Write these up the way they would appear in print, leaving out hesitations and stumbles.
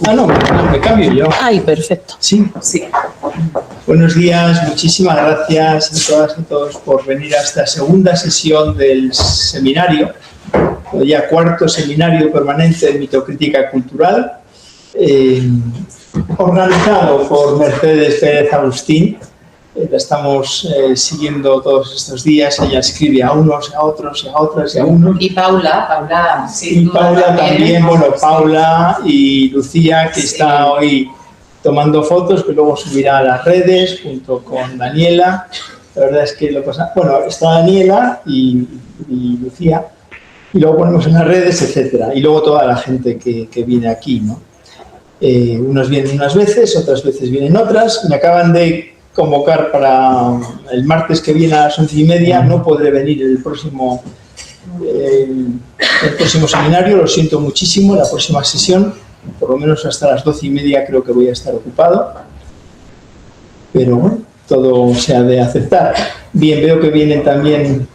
No, me cambio yo. Ay, perfecto. Sí. Sí. Buenos días, muchísimas gracias a todas y todos por venir a esta segunda sesión del seminario, ya cuarto seminario permanente de mitocrítica cultural, organizado por Mercedes Pérez Agustín. La estamos siguiendo todos estos días. Ella escribe a unos, a otros, a otras y a unos. Y Paula, sí. Y Paula también, bueno, Paula y Lucía, que sí, está hoy tomando fotos, que luego subirá a las redes junto con Daniela. La verdad es que lo pasa. Bueno, está Daniela y Lucía, y luego ponemos en las redes, etcétera. Y luego toda la gente que viene aquí, ¿no? Unos vienen unas veces, otras veces vienen otras. Me acaban de convocar para el martes que viene a las 11:30. No podré venir el próximo seminario, lo siento muchísimo. La próxima sesión, por lo menos hasta las 12:30, creo que voy a estar ocupado. Pero bueno, todo se ha de aceptar. Bien, veo que vienen también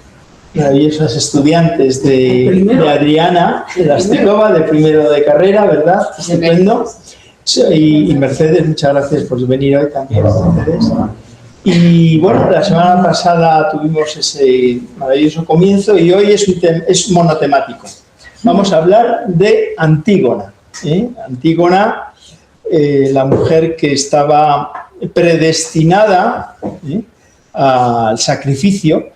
maravillosas estudiantes de Adriana Lastikova, de primero de carrera, ¿verdad? Estupendo. Y Mercedes, muchas gracias por venir hoy también, Mercedes. Y bueno, la semana pasada tuvimos ese maravilloso comienzo y hoy es monotemático. Vamos a hablar de Antígona. Antígona, la mujer que estaba predestinada al sacrificio,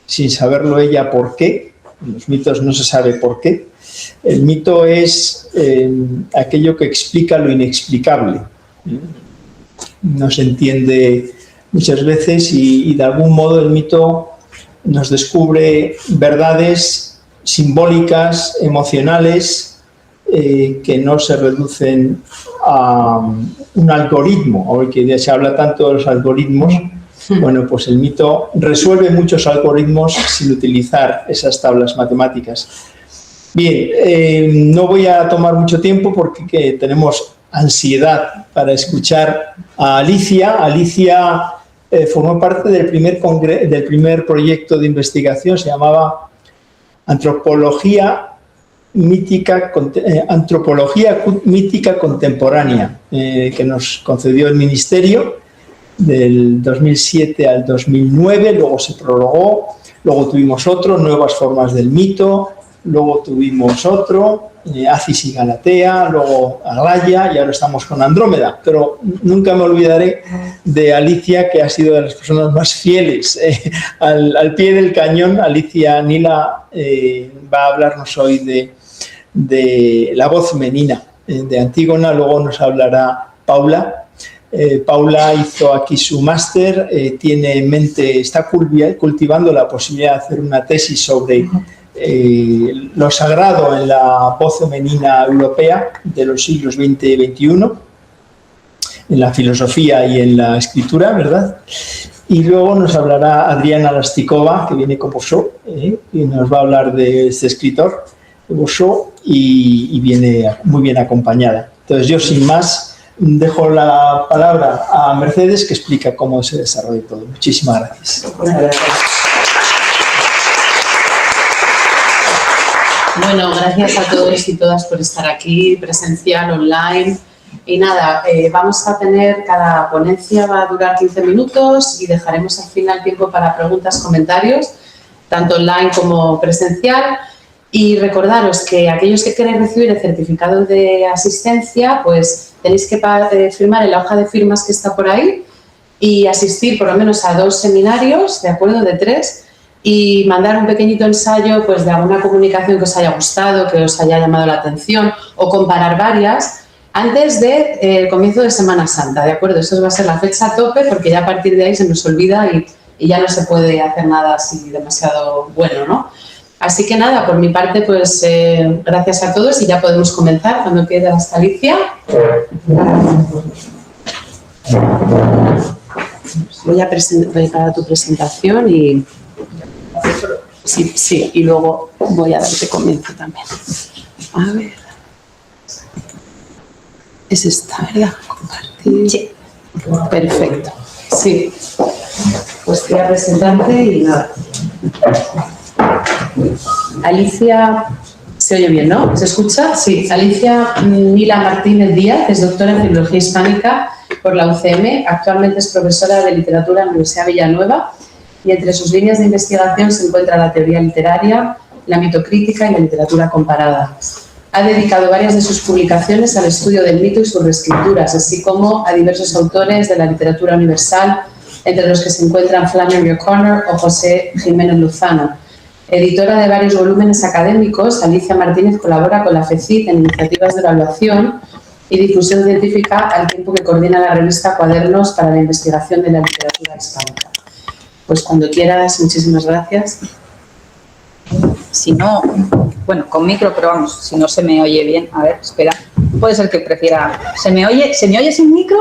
sin saberlo ella por qué. En los mitos no se sabe por qué. El mito es aquello que explica lo inexplicable. No se entiende muchas veces y de algún modo el mito nos descubre verdades simbólicas, emocionales, que no se reducen a un algoritmo. Hoy que se habla tanto de los algoritmos, bueno, pues el mito resuelve muchos algoritmos sin utilizar esas tablas matemáticas. Bien, no voy a tomar mucho tiempo porque tenemos ansiedad para escuchar a Alicia. Alicia formó parte del primer proyecto de investigación, se llamaba Antropología Mítica Contemporánea, que nos concedió el Ministerio del 2007 al 2009, luego se prorrogó, luego tuvimos otro, Nuevas formas del mito, luego tuvimos otro, Acis y Galatea, luego Aglaya y ahora estamos con Andrómeda. Pero nunca me olvidaré de Alicia, que ha sido de las personas más fieles al pie del cañón. Alicia Nila va a hablarnos hoy de la voz femenina de Antígona, luego nos hablará Paula. Paula hizo aquí su máster, tiene en mente, está cultivando la posibilidad de hacer una tesis sobre lo sagrado en la voz femenina europea de los siglos XX y XXI, en la filosofía y en la escritura, ¿verdad? Y luego nos hablará Adriana Lastikova, que viene con Bosó, y nos va a hablar de este escritor, de Bosó, y viene muy bien acompañada. Entonces yo, sin más, dejo la palabra a Mercedes, que explica cómo se desarrolla todo. Muchísimas gracias. Bueno, gracias a todos y todas por estar aquí, presencial, online. Y nada, vamos a tener, cada ponencia va a durar 15 minutos y dejaremos al final tiempo para preguntas, comentarios, tanto online como presencial. Y recordaros que aquellos que queréis recibir el certificado de asistencia, pues tenéis que firmar en la hoja de firmas que está por ahí y asistir por lo menos a 2 seminarios, ¿de acuerdo?, de 3, y mandar un pequeñito ensayo pues de alguna comunicación que os haya gustado, que os haya llamado la atención, o comparar varias antes del comienzo de Semana Santa, ¿de acuerdo? Eso va a ser la fecha tope, porque ya a partir de ahí se nos olvida y ya no se puede hacer nada así demasiado bueno, ¿no? Así que nada, por mi parte, pues gracias a todos y ya podemos comenzar cuando quede hasta Alicia. Voy a preparar tu presentación y sí, y luego voy a darte comienzo también. A ver. Es esta, ¿verdad? Compartir. Sí. Perfecto. Sí. Pues voy a presentarte y nada. Alicia Se oye bien, ¿no? ¿Se escucha? Sí. Alicia Mila Martínez Díaz es doctora en Filología Hispánica por la UCM. Actualmente es profesora de literatura en la Universidad de Villanueva y entre sus líneas de investigación se encuentra la teoría literaria, la mitocrítica y la literatura comparada. Ha dedicado varias de sus publicaciones al estudio del mito y sus reescrituras, así como a diversos autores de la literatura universal, entre los que se encuentran Flannery O'Connor o José Jiménez Lozano. Editora de varios volúmenes académicos, Alicia Martínez colabora con la FECIT en iniciativas de evaluación y difusión científica, al tiempo que coordina la revista Cuadernos para la Investigación de la Literatura Hispánica. Pues cuando quieras, muchísimas gracias. Si no, bueno, con micro, pero vamos, si no se me oye bien, a ver, espera, puede ser que prefiera, ¿se me oye sin micro?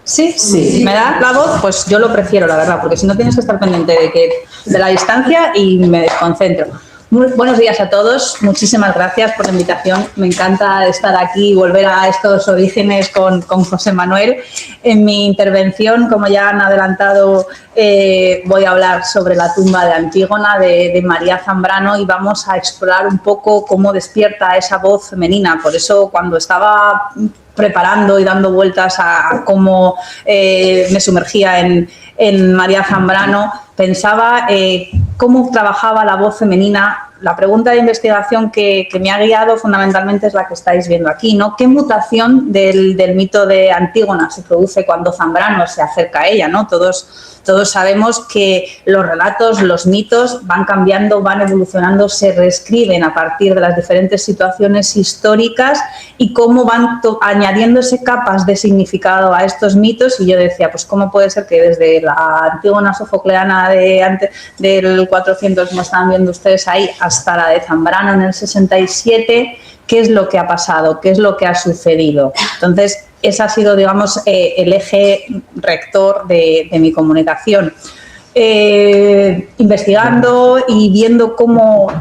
¿Sí? Sí. ¿Me da la voz? Pues yo lo prefiero, la verdad, porque si no tienes que estar pendiente de la distancia y me desconcentro. Muy buenos días a todos, muchísimas gracias por la invitación. Me encanta estar aquí y volver a estos orígenes con José Manuel. En mi intervención, como ya han adelantado, voy a hablar sobre la tumba de Antígona de María Zambrano y vamos a explorar un poco cómo despierta esa voz femenina. Por eso, cuando estaba preparando y dando vueltas a cómo me sumergía en María Zambrano, pensaba cómo trabajaba la voz femenina. La pregunta de investigación que me ha guiado fundamentalmente es la que estáis viendo aquí, ¿no? ¿Qué mutación del mito de Antígona se produce cuando Zambrano se acerca a ella, ¿no? Todos sabemos que los relatos, los mitos van cambiando, van evolucionando, se reescriben a partir de las diferentes situaciones históricas y cómo van añadiéndose capas de significado a estos mitos. Y yo decía, pues cómo puede ser que desde la Antígona sofocleana del 400, como estaban viendo ustedes ahí, hasta la de Zambrano en el 67, ¿qué es lo que ha pasado? ¿Qué es lo que ha sucedido? Entonces, ese ha sido, digamos, el eje rector de mi comunicación. Investigando y viendo cómo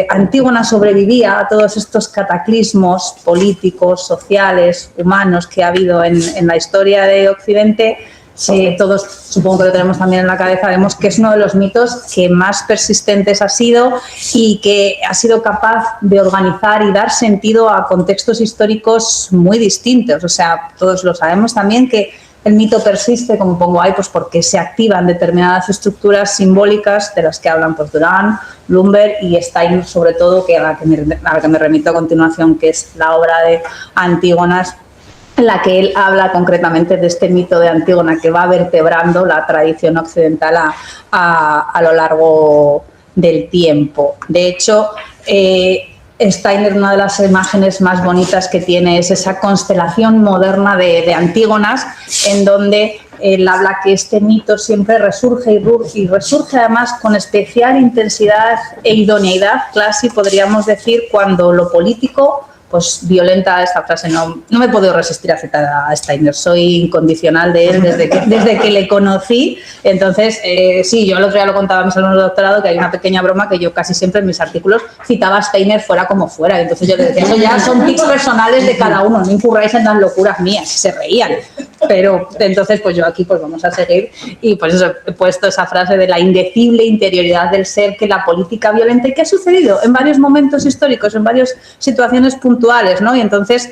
Antígona sobrevivía a todos estos cataclismos políticos, sociales, humanos que ha habido en la historia de Occidente. Sí, todos supongo que lo tenemos también en la cabeza, vemos que es uno de los mitos que más persistentes ha sido y que ha sido capaz de organizar y dar sentido a contextos históricos muy distintos. O sea, todos lo sabemos también que el mito persiste, como pongo ahí, pues porque se activan determinadas estructuras simbólicas de las que hablan pues Durán, Bloomberg y Steiner, sobre todo, a la que me remito a continuación, que es la obra de Antígonas, en la que él habla concretamente de este mito de Antígona que va vertebrando la tradición occidental a lo largo del tiempo. De hecho, Steiner, una de las imágenes más bonitas que tiene es esa constelación moderna de Antígonas, en donde él habla que este mito siempre resurge y resurge además con especial intensidad e idoneidad, casi podríamos decir, cuando lo político pues violenta. Esta frase, no me puedo resistir a citar a Steiner, soy incondicional de él desde que le conocí. Entonces, sí, yo el otro día lo contaba a mis alumnos de doctorado, que hay una pequeña broma que yo casi siempre en mis artículos citaba a Steiner fuera como fuera. Entonces yo les decía, eso ya son tics personales de cada uno, no incurráis en las locuras mías, se reían. Pero entonces, pues yo aquí pues vamos a seguir y pues eso, he puesto esa frase de la indecible interioridad del ser, que la política violenta, y que ha sucedido en varios momentos históricos, en varias situaciones puntuales, ¿no? Y entonces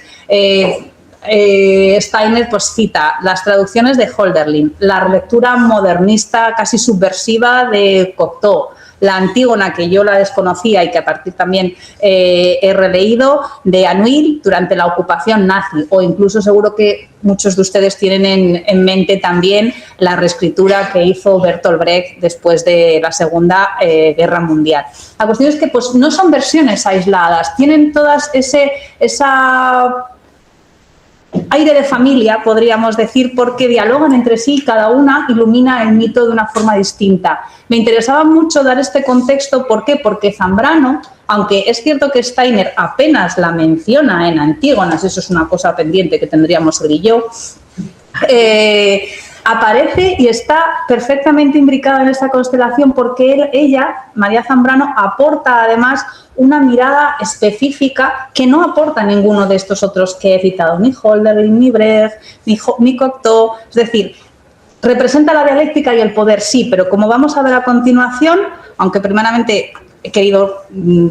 Steiner pues cita las traducciones de Hölderlin, la relectura modernista casi subversiva de Cocteau, la Antígona, que yo la desconocía y que a partir también he releído, de Anouilh durante la ocupación nazi, o incluso seguro que muchos de ustedes tienen en mente también la reescritura que hizo Bertolt Brecht después de la Segunda Guerra Mundial. La cuestión es que pues, no son versiones aisladas, tienen todas esa aire de familia, podríamos decir, porque dialogan entre sí y cada una ilumina el mito de una forma distinta. Me interesaba mucho dar este contexto, ¿por qué? Porque Zambrano, aunque es cierto que Steiner apenas la menciona en Antígonas, eso es una cosa pendiente que tendríamos él y yo, aparece y está perfectamente imbricada en esta constelación porque ella, María Zambrano, aporta además una mirada específica que no aporta ninguno de estos otros que he citado, ni Hölderlin, ni Brecht, ni Cocteau. Es decir, representa la dialéctica y el poder, sí, pero como vamos a ver a continuación, aunque primeramente he querido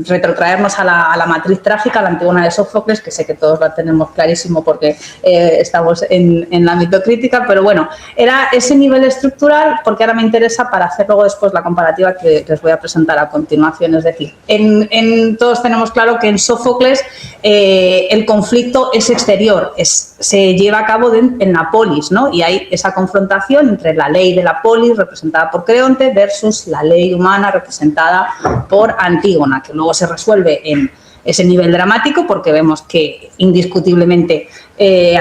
retrotraernos a la matriz trágica, la Antígona de Sófocles, que sé que todos la tenemos clarísimo porque estamos en la mitocrítica, pero bueno, era ese nivel estructural porque ahora me interesa para hacer luego después la comparativa que les voy a presentar a continuación. Es decir, todos tenemos claro que en Sófocles el conflicto es exterior, se lleva a cabo en la polis, ¿no? Y hay esa confrontación entre la ley de la polis, representada por Creonte, versus la ley humana, representada por Antígona, que luego se resuelve en ese nivel dramático porque vemos que indiscutiblemente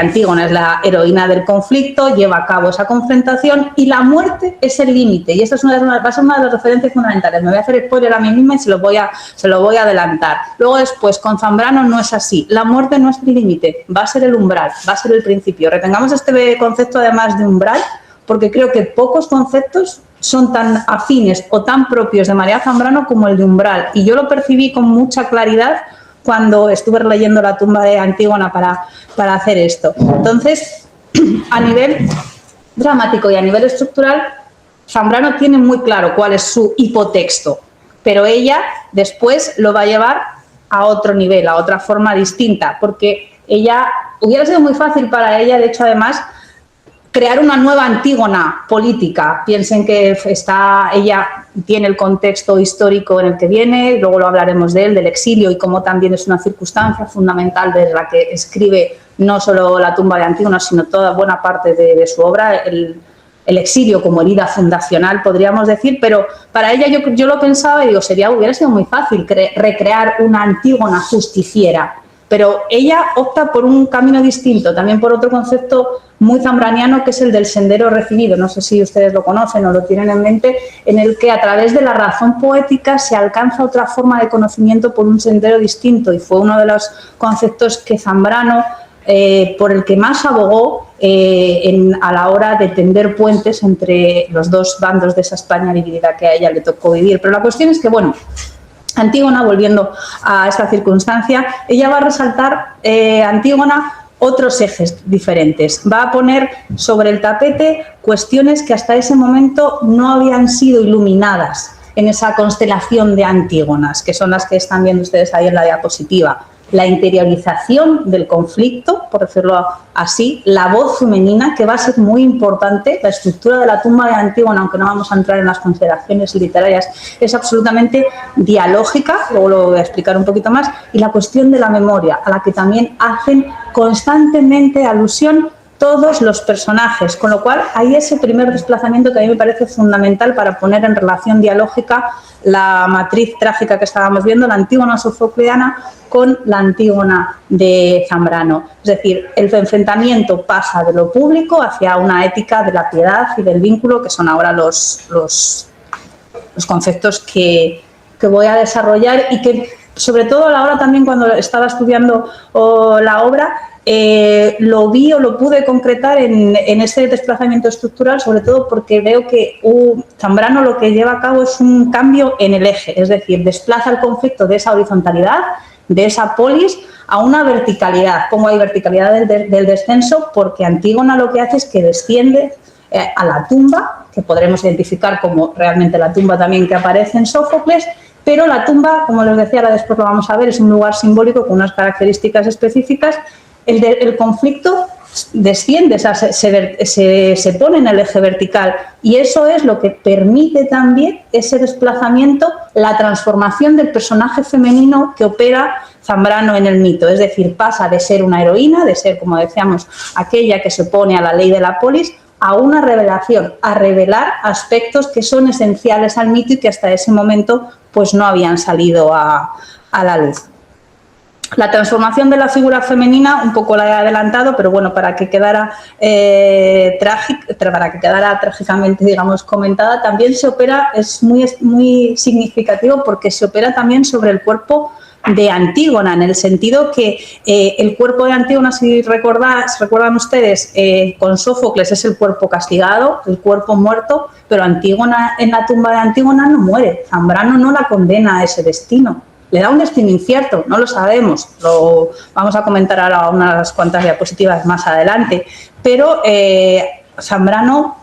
Antígona es la heroína del conflicto, lleva a cabo esa confrontación y la muerte es el límite. Y esta es va a ser una de las referencias fundamentales. Me voy a hacer spoiler a mí misma y se lo voy a adelantar. Luego después, con Zambrano no es así. La muerte no es el límite, va a ser el umbral, va a ser el principio. Retengamos este concepto además de umbral porque creo que pocos conceptos son tan afines o tan propios de María Zambrano como el de umbral. Y yo lo percibí con mucha claridad cuando estuve leyendo La tumba de Antígona para hacer esto. Entonces, a nivel dramático y a nivel estructural, Zambrano tiene muy claro cuál es su hipotexto, pero ella después lo va a llevar a otro nivel, a otra forma distinta, porque ella hubiera sido muy fácil para ella, de hecho, además, crear una nueva Antígona política. Piensen que ella tiene el contexto histórico en el que viene, luego lo hablaremos de él, del exilio, y cómo también es una circunstancia fundamental de la que escribe no solo La tumba de Antígona, sino toda buena parte de su obra, el exilio como herida fundacional, podríamos decir, pero para ella yo lo pensaba y digo, hubiera sido muy fácil recrear una Antígona justiciera, pero ella opta por un camino distinto, también por otro concepto muy zambraniano, que es el del sendero recibido. No sé si ustedes lo conocen o lo tienen en mente, en el que a través de la razón poética se alcanza otra forma de conocimiento por un sendero distinto, y fue uno de los conceptos que Zambrano, por el que más abogó a la hora de tender puentes entre los dos bandos de esa España dividida que a ella le tocó vivir. Pero la cuestión es que, bueno, Antígona, volviendo a esta circunstancia, ella va a resaltar, Antígona, otros ejes diferentes. Va a poner sobre el tapete cuestiones que hasta ese momento no habían sido iluminadas en esa constelación de Antígonas, que son las que están viendo ustedes ahí en la diapositiva. La interiorización del conflicto, por decirlo así, la voz femenina, que va a ser muy importante. La estructura de La tumba de Antígona, aunque no vamos a entrar en las consideraciones literarias, es absolutamente dialógica, luego lo voy a explicar un poquito más, y la cuestión de la memoria, a la que también hacen constantemente alusión todos los personajes, con lo cual hay ese primer desplazamiento que a mí me parece fundamental para poner en relación dialógica la matriz trágica que estábamos viendo, la Antígona sofocleana, con la Antígona de Zambrano. Es decir, el enfrentamiento pasa de lo público hacia una ética de la piedad y del vínculo, que son ahora los conceptos que voy a desarrollar, y que sobre todo a la hora también cuando estaba estudiando la obra, lo vi o lo pude concretar en ese desplazamiento estructural, sobre todo porque veo que Zambrano lo que lleva a cabo es un cambio en el eje, es decir, desplaza el conflicto de esa horizontalidad, de esa polis, a una verticalidad. Pongo ahí verticalidad del descenso, porque Antígona lo que hace es que desciende a la tumba, que podremos identificar como realmente la tumba también que aparece en Sófocles, pero la tumba, como les decía, ahora después lo vamos a ver, es un lugar simbólico con unas características específicas. El conflicto desciende, o sea, se pone en el eje vertical, y eso es lo que permite también ese desplazamiento, la transformación del personaje femenino que opera Zambrano en el mito. Es decir, pasa de ser una heroína, de ser, como decíamos, aquella que se opone a la ley de la polis, a una revelación, a revelar aspectos que son esenciales al mito y que hasta ese momento pues no habían salido a la luz. La transformación de la figura femenina, un poco la he adelantado, pero bueno, para que quedara trágicamente, digamos, comentada, también se opera, es muy significativo porque se opera también sobre el cuerpo de Antígona, en el sentido que el cuerpo de Antígona, si recuerdan ustedes, con Sófocles es el cuerpo castigado, el cuerpo muerto, pero Antígona, en la tumba de Antígona no muere. Zambrano no la condena a ese destino. Le da un destino incierto, no lo sabemos, lo vamos a comentar ahora unas cuantas diapositivas más adelante, pero Zambrano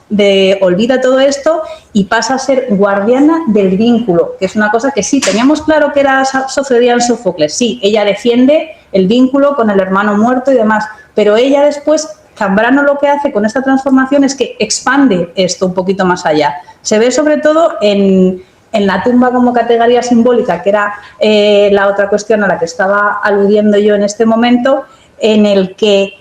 olvida todo esto y pasa a ser guardiana del vínculo, que es una cosa que sí, teníamos claro que era sucedía en Sófocles, sí, ella defiende el vínculo con el hermano muerto y demás, pero ella después, Zambrano lo que hace con esta transformación es que expande esto un poquito más allá. Se ve sobre todo en la tumba como categoría simbólica, que era la otra cuestión a la que estaba aludiendo yo en este momento, en el que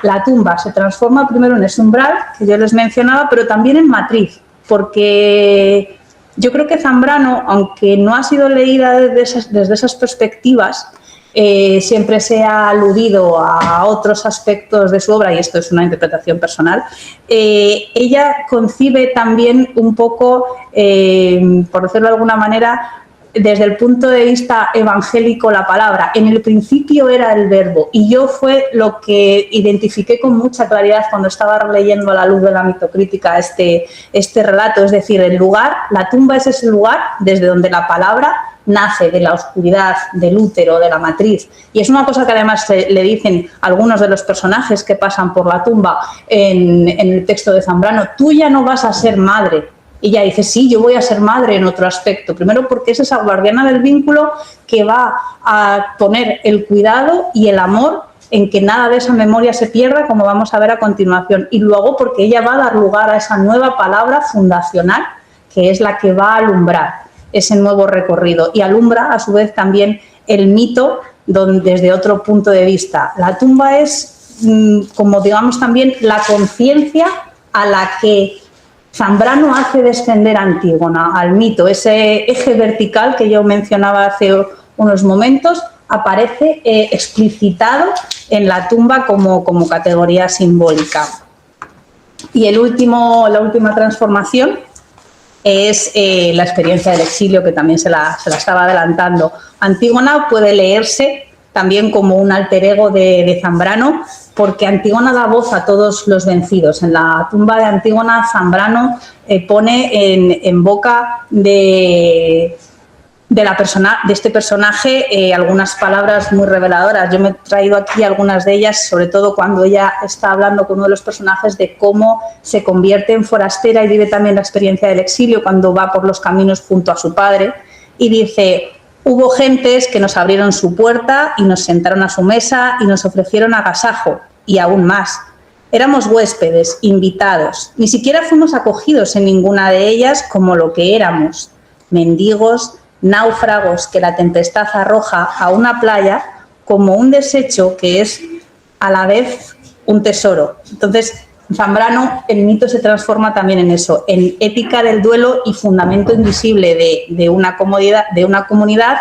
la tumba se transforma primero en ese umbral, que yo les mencionaba, pero también en matriz, porque yo creo que Zambrano, aunque no ha sido leída desde esas perspectivas, siempre se ha aludido a otros aspectos de su obra, y esto es una interpretación personal, ella concibe también un poco, por decirlo de alguna manera, desde el punto de vista evangélico la palabra. En el principio era el verbo, y yo fue lo que identifiqué con mucha claridad cuando estaba leyendo a la luz de la mitocrítica este relato, es decir, el lugar, la tumba es ese lugar desde donde la palabra nace, de la oscuridad, del útero, de la matriz, y es una cosa que además le dicen algunos de los personajes que pasan por la tumba en el texto de Zambrano: tú ya no vas a ser madre. Y ella dice, sí, yo voy a ser madre en otro aspecto. Primero porque es esa guardiana del vínculo que va a poner el cuidado y el amor en que nada de esa memoria se pierda, como vamos a ver a continuación. Y luego porque ella va a dar lugar a esa nueva palabra fundacional, que es la que va a alumbrar ese nuevo recorrido. Y alumbra, a su vez, también el mito desde otro punto de vista. La tumba es, como digamos también, la conciencia a la que Zambrano hace descender a Antígona, al mito. Ese eje vertical que yo mencionaba hace unos momentos aparece explicitado en la tumba como categoría simbólica. Y la última transformación es la experiencia del exilio, que también se la estaba adelantando. Antígona puede leerse también como un alter ego de Zambrano, porque Antígona da voz a todos los vencidos. En la tumba de Antígona, Zambrano pone en boca de este personaje algunas palabras muy reveladoras. Yo me he traído aquí algunas de ellas, sobre todo cuando ella está hablando con uno de los personajes de cómo se convierte en forastera y vive también la experiencia del exilio cuando va por los caminos junto a su padre, y dice: hubo gentes que nos abrieron su puerta y nos sentaron a su mesa y nos ofrecieron agasajo, y aún más. Éramos huéspedes, invitados, ni siquiera fuimos acogidos en ninguna de ellas como lo que éramos, mendigos, náufragos que la tempestad arroja a una playa como un desecho que es a la vez un tesoro. Entonces, Zambrano, el mito se transforma también en eso, en ética del duelo y fundamento invisible de una comunidad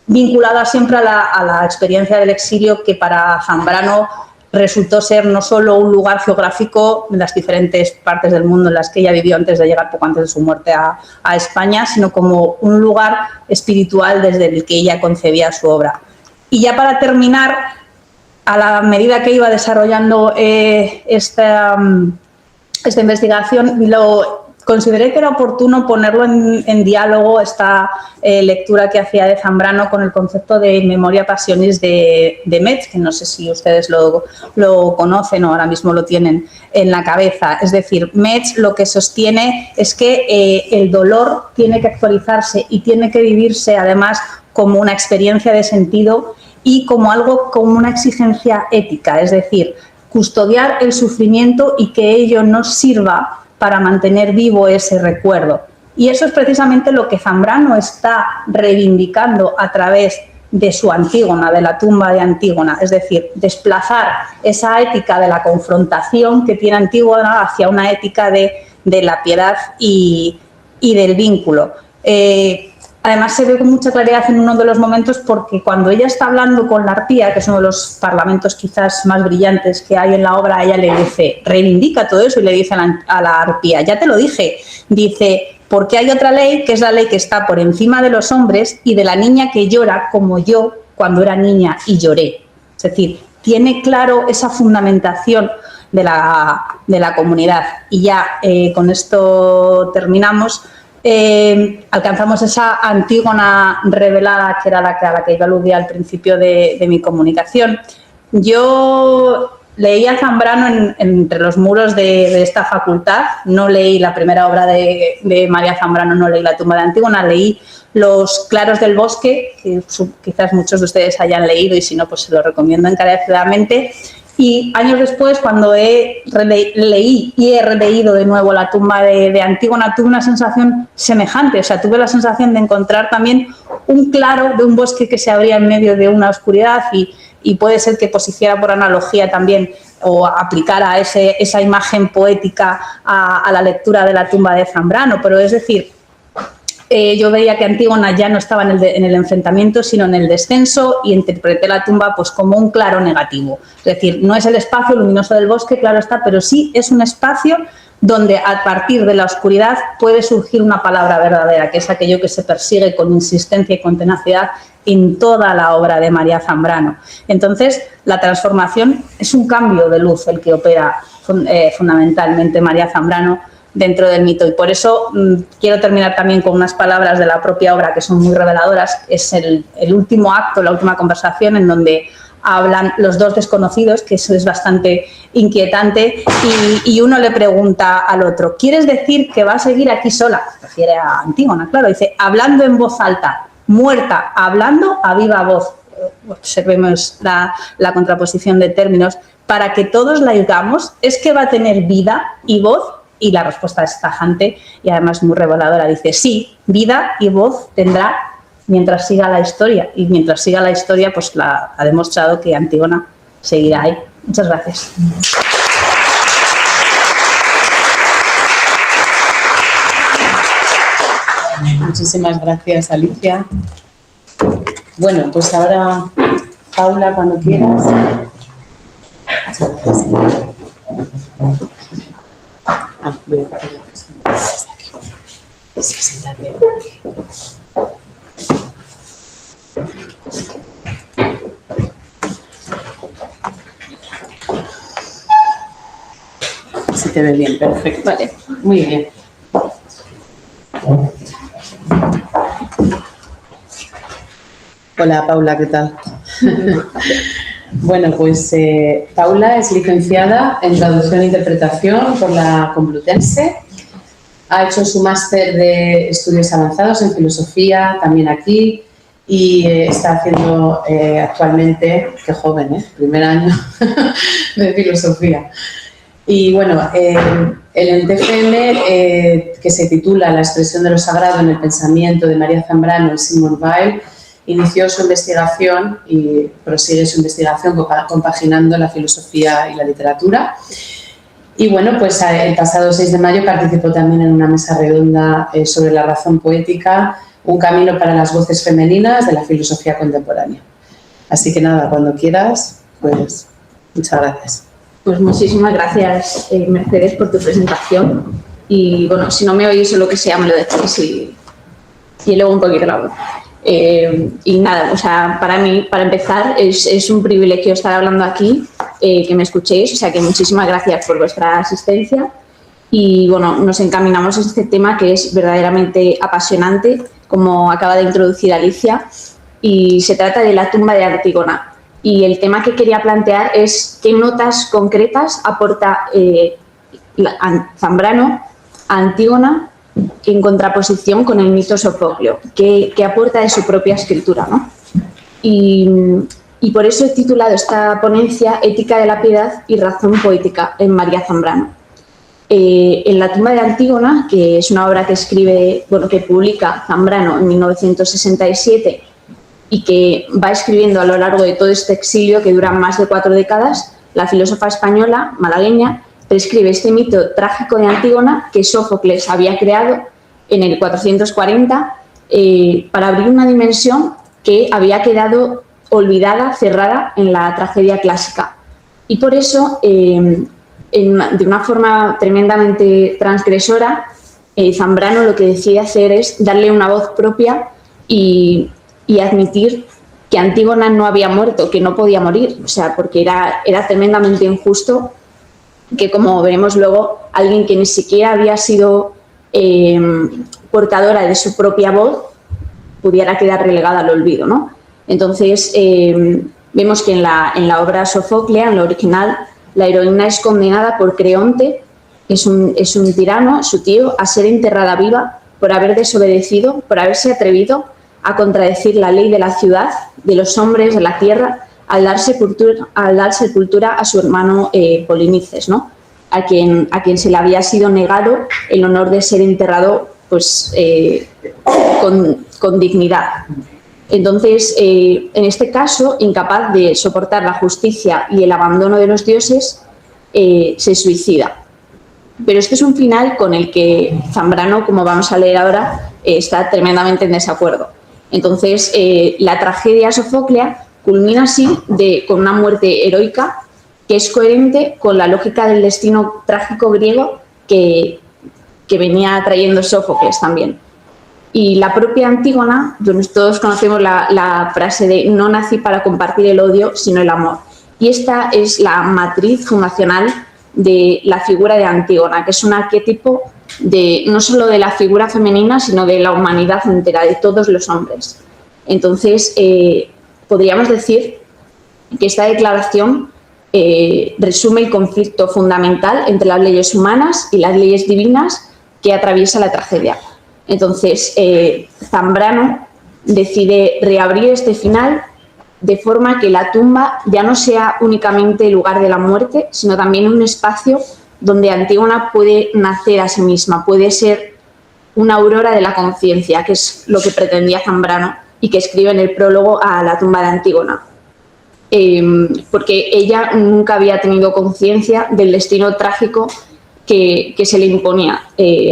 vinculada siempre a la experiencia del exilio, que para Zambrano resultó ser no solo un lugar geográfico en las diferentes partes del mundo en las que ella vivió antes de llegar, poco antes de su muerte, a España, sino como un lugar espiritual desde el que ella concebía su obra. Y ya para terminar, a la medida que iba desarrollando esta investigación, consideré que era oportuno ponerlo en diálogo, esta lectura que hacía de Zambrano, con el concepto de memoria passionis de Metz, que no sé si ustedes lo conocen o ahora mismo lo tienen en la cabeza. Es decir, Metz lo que sostiene es que el dolor tiene que actualizarse y tiene que vivirse además como una experiencia de sentido y como una exigencia ética, es decir, custodiar el sufrimiento y que ello nos sirva para mantener vivo ese recuerdo. Y eso es precisamente lo que Zambrano está reivindicando a través de su Antígona, de la tumba de Antígona, es decir, desplazar esa ética de la confrontación que tiene Antígona hacia una ética de la piedad y del vínculo. Además se ve con mucha claridad en uno de los momentos, porque cuando ella está hablando con la arpía, que es uno de los parlamentos quizás más brillantes que hay en la obra, ella le dice, reivindica todo eso, y le dice a la arpía, ya te lo dije, dice, porque hay otra ley, que es la ley que está por encima de los hombres y de la niña que llora como yo cuando era niña y lloré. Es decir, tiene claro esa fundamentación de la comunidad. Y ya con esto terminamos. Alcanzamos esa Antígona revelada, que era a la que yo aludía al principio de mi comunicación. Yo leí a Zambrano entre los muros de esta facultad. No leí la primera obra de María Zambrano, no leí La tumba de Antígona, leí Los claros del bosque, que quizás muchos de ustedes hayan leído y si no, pues se lo recomiendo encarecidamente. Y años después, cuando leí y he releído de nuevo La tumba de Antígona, tuve una sensación semejante. O sea, tuve la sensación de encontrar también un claro de un bosque que se abría en medio de una oscuridad y puede ser que posiciera por analogía también o aplicara esa imagen poética a la lectura de La tumba de Zambrano. Pero es decir, yo veía que Antígona ya no estaba en el enfrentamiento, sino en el descenso, y interpreté la tumba pues como un claro negativo. Es decir, no es el espacio luminoso del bosque, claro está, pero sí es un espacio donde a partir de la oscuridad puede surgir una palabra verdadera, que es aquello que se persigue con insistencia y con tenacidad en toda la obra de María Zambrano. Entonces, la transformación es un cambio de luz el que opera fundamentalmente María Zambrano dentro del mito, y por eso quiero terminar también con unas palabras de la propia obra que son muy reveladoras. Es el último acto, la última conversación, en donde hablan los dos desconocidos, que eso es bastante inquietante, y uno le pregunta al otro: ¿quieres decir que va a seguir aquí sola? Se refiere a Antígona, claro. Dice: hablando en voz alta, muerta, hablando a viva voz. Observemos la contraposición de términos. Para que todos la oigamos, ¿es que va a tener vida y voz? Y la respuesta es tajante y además muy reveladora. Dice: sí, vida y voz tendrá mientras siga la historia. Y mientras siga la historia, pues ha demostrado que Antígona seguirá ahí. Muchas gracias. Muchísimas gracias, Alicia. Bueno, pues ahora, Paula, cuando quieras. Muchas gracias. Voy a poner sentate. Si te ve bien, perfecto. Vale, muy bien. Hola, Paula, ¿qué tal? Bueno, pues Paula es licenciada en Traducción e Interpretación por la Complutense. Ha hecho su máster de Estudios Avanzados en Filosofía, también aquí, y está haciendo actualmente, qué joven, primer año de Filosofía. Y bueno, en el TFM, que se titula La expresión de lo sagrado en el pensamiento de María Zambrano y Simone Weil, inició su investigación y prosigue su investigación compaginando la filosofía y la literatura. Y bueno, pues el pasado 6 de mayo participó también en una mesa redonda sobre la razón poética, un camino para las voces femeninas de la filosofía contemporánea. Así que nada, cuando quieras, pues muchas gracias. Pues muchísimas gracias, Mercedes, por tu presentación. Y bueno, si no me oís o lo que sea, me lo decís y luego un poquito la voz. Y nada, o sea, para mí, para empezar, es un privilegio estar hablando aquí, que me escuchéis, o sea, que muchísimas gracias por vuestra asistencia. Y bueno, nos encaminamos a este tema que es verdaderamente apasionante, como acaba de introducir Alicia, y se trata de la tumba de Antígona. Y el tema que quería plantear es qué notas concretas aporta Zambrano a Antígona en contraposición con el mito Sofocleo, que aporta de su propia escritura, ¿no? Y por eso he titulado esta ponencia Ética de la piedad y razón poética en María Zambrano. En La tumba de Antígona, que es una obra que publica Zambrano en 1967 y que va escribiendo a lo largo de todo este exilio que dura más de 4 décadas, la filósofa española malagueña prescribe este mito trágico de Antígona que Sófocles había creado en el 440 para abrir una dimensión que había quedado olvidada, cerrada en la tragedia clásica. Y por eso, de una forma tremendamente transgresora, Zambrano lo que decide hacer es darle una voz propia y admitir que Antígona no había muerto, que no podía morir, o sea, porque era tremendamente injusto que, como veremos luego, alguien que ni siquiera había sido portadora de su propia voz pudiera quedar relegada al olvido, ¿no? Entonces, vemos que en la obra Sofoclea, en la original, la heroína es condenada por Creonte, es un tirano, su tío, a ser enterrada viva por haber desobedecido, por haberse atrevido a contradecir la ley de la ciudad, de los hombres, de la tierra, al dar sepultura a su hermano Polinices, ¿no? a quien se le había sido negado el honor de ser enterrado pues, con dignidad. Entonces, en este caso, incapaz de soportar la justicia y el abandono de los dioses, se suicida. Pero este es un final con el que Zambrano, como vamos a leer ahora, está tremendamente en desacuerdo. Entonces, la tragedia sofoclea culmina así con una muerte heroica que es coherente con la lógica del destino trágico griego que venía trayendo Sófocles también. Y la propia Antígona, todos conocemos la frase de no nací para compartir el odio, sino el amor. Y esta es la matriz fundacional de la figura de Antígona, que es un arquetipo no solo de la figura femenina, sino de la humanidad entera, de todos los hombres. Entonces, podríamos decir que esta declaración resume el conflicto fundamental entre las leyes humanas y las leyes divinas que atraviesa la tragedia. Entonces, Zambrano decide reabrir este final de forma que la tumba ya no sea únicamente el lugar de la muerte, sino también un espacio donde Antígona puede nacer a sí misma, puede ser una aurora de la conciencia, que es lo que pretendía Zambrano y que escribe en el prólogo a la tumba de Antígona. Porque ella nunca había tenido conciencia del destino trágico que se le imponía.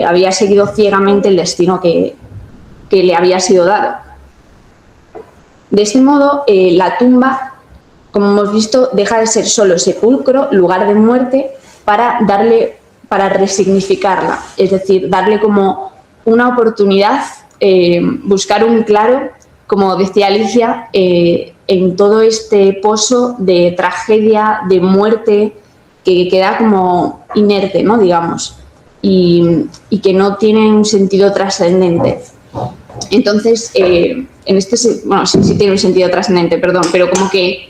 Había seguido ciegamente el destino que le había sido dado. De este modo, la tumba, como hemos visto, deja de ser solo sepulcro, lugar de muerte, para resignificarla, es decir, darle como una oportunidad, buscar un claro, como decía Alicia, en todo este pozo de tragedia, de muerte, que queda como inerte, ¿no? Digamos, y que no tiene un sentido trascendente. Entonces, sí tiene un sentido trascendente, perdón, pero como que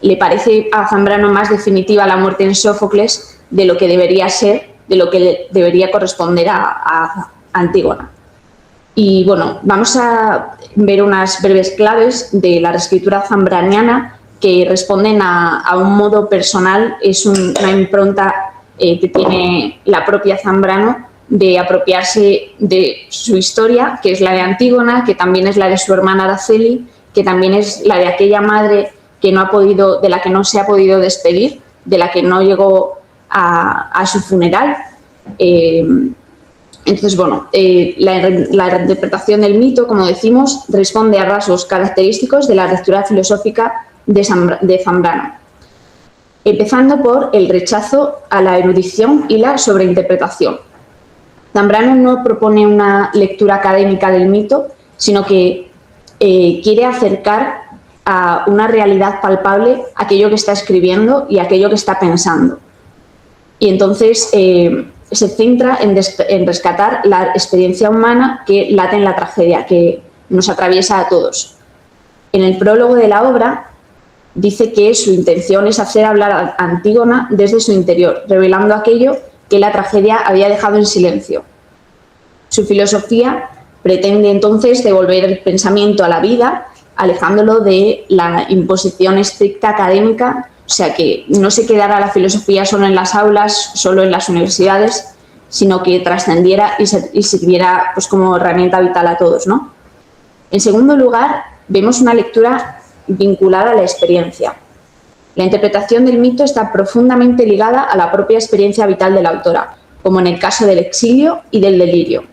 le parece a Zambrano más definitiva la muerte en Sófocles de lo que debería ser, de lo que debería corresponder a Antígona. Y bueno, vamos a ver unas breves claves de la reescritura zambraniana que responden a un modo personal, es una impronta que tiene la propia Zambrano de apropiarse de su historia, que es la de Antígona, que también es la de su hermana Araceli, que también es la de aquella madre de la que no se ha podido despedir, de la que no llegó a su funeral. Entonces, bueno, la interpretación del mito, como decimos, responde a rasgos característicos de la lectura filosófica de Zambrano, empezando por el rechazo a la erudición y la sobreinterpretación. Zambrano no propone una lectura académica del mito, sino que quiere acercar a una realidad palpable aquello que está escribiendo y aquello que está pensando. Y entonces se centra en rescatar la experiencia humana que late en la tragedia, que nos atraviesa a todos. En el prólogo de la obra dice que su intención es hacer hablar a Antígona desde su interior, revelando aquello que la tragedia había dejado en silencio. Su filosofía pretende entonces devolver el pensamiento a la vida, alejándolo de la imposición estricta académica, o sea, que no se quedara la filosofía solo en las aulas, solo en las universidades, sino que trascendiera y sirviera pues, como herramienta vital a todos, ¿no? En segundo lugar, vemos una lectura vinculada a la experiencia. La interpretación del mito está profundamente ligada a la propia experiencia vital de la autora, como en el caso del exilio y del delirio.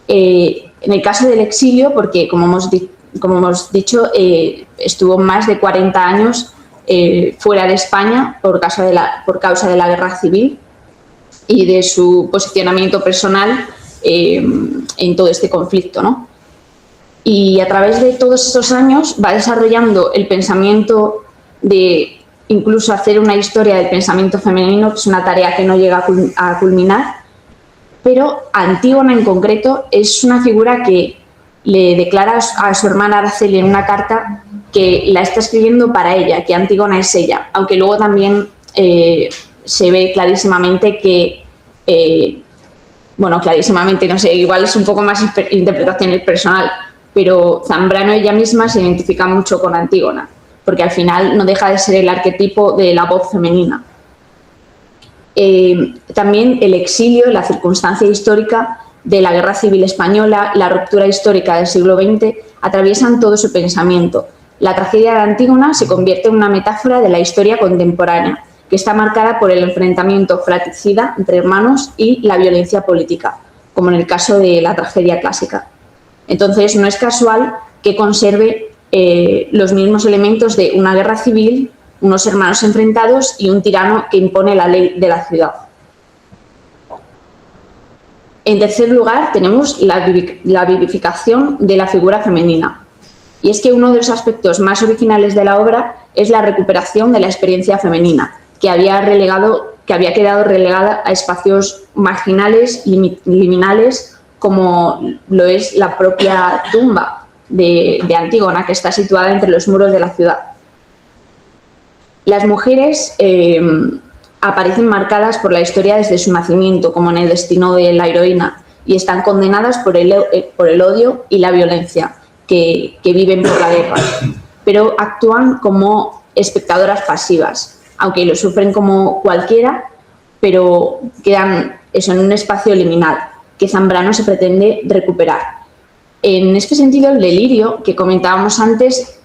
En el caso del exilio, porque como hemos dicho, estuvo más de 40 años fuera de España por causa de la guerra civil y de su posicionamiento personal en todo este conflicto, ¿no? Y a través de todos estos años va desarrollando el pensamiento de incluso hacer una historia del pensamiento femenino, que es una tarea que no llega a culminar, pero Antígona en concreto es una figura que le declara a su hermana Araceli en una carta que la está escribiendo para ella, que Antígona es ella, aunque luego también se ve clarísimamente que, bueno, clarísimamente, no sé, igual es un poco más interpretación personal, pero Zambrano ella misma se identifica mucho con Antígona, porque al final no deja de ser el arquetipo de la voz femenina. También el exilio, la circunstancia histórica de la Guerra Civil Española, la ruptura histórica del siglo XX, atraviesan todo su pensamiento. La tragedia de Antígona se convierte en una metáfora de la historia contemporánea, que está marcada por el enfrentamiento fratricida entre hermanos y la violencia política, como en el caso de la tragedia clásica. Entonces, no es casual que conserve los mismos elementos de una guerra civil, unos hermanos enfrentados y un tirano que impone la ley de la ciudad. En tercer lugar, tenemos la vivificación de la figura femenina. Y es que uno de los aspectos más originales de la obra es la recuperación de la experiencia femenina, que había quedado relegada a espacios marginales, liminales, como lo es la propia tumba de Antígona, que está situada entre los muros de la ciudad. Las mujeres aparecen marcadas por la historia desde su nacimiento, como en el destino de la heroína, y están condenadas por el odio y la violencia que viven por la guerra, pero actúan como espectadoras pasivas, aunque lo sufren como cualquiera, pero quedan en un espacio liminal que Zambrano se pretende recuperar. En este sentido, el delirio que comentábamos antes,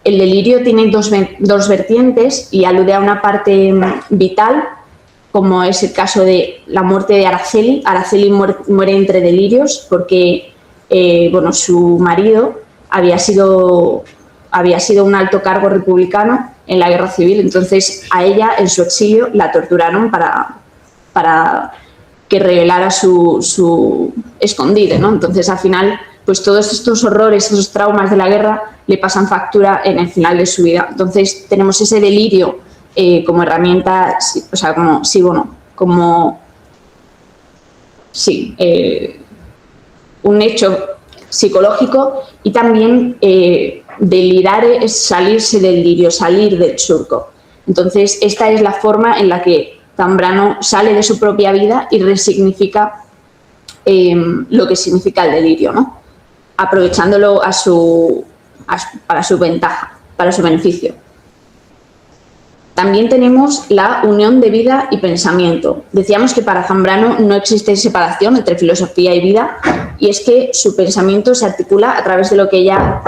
el delirio tiene dos vertientes y alude a una parte vital, como es el caso de la muerte de Araceli. Araceli muere entre delirios porque bueno, su marido había sido un alto cargo republicano en la guerra civil, entonces a ella en su exilio la torturaron para que revelara su escondite, ¿no? Entonces al final pues todos estos horrores, esos traumas de la guerra le pasan factura en el final de su vida. Entonces tenemos ese delirio como herramienta, o sea, un hecho psicológico, y también delirar es salirse del delirio, salir del surco. Entonces esta es la forma en la que Zambrano sale de su propia vida y resignifica lo que significa el delirio, ¿no? Aprovechándolo para su ventaja, para su beneficio. También tenemos la unión de vida y pensamiento. Decíamos que para Zambrano no existe separación entre filosofía y vida, y es que su pensamiento se articula a través de lo que ya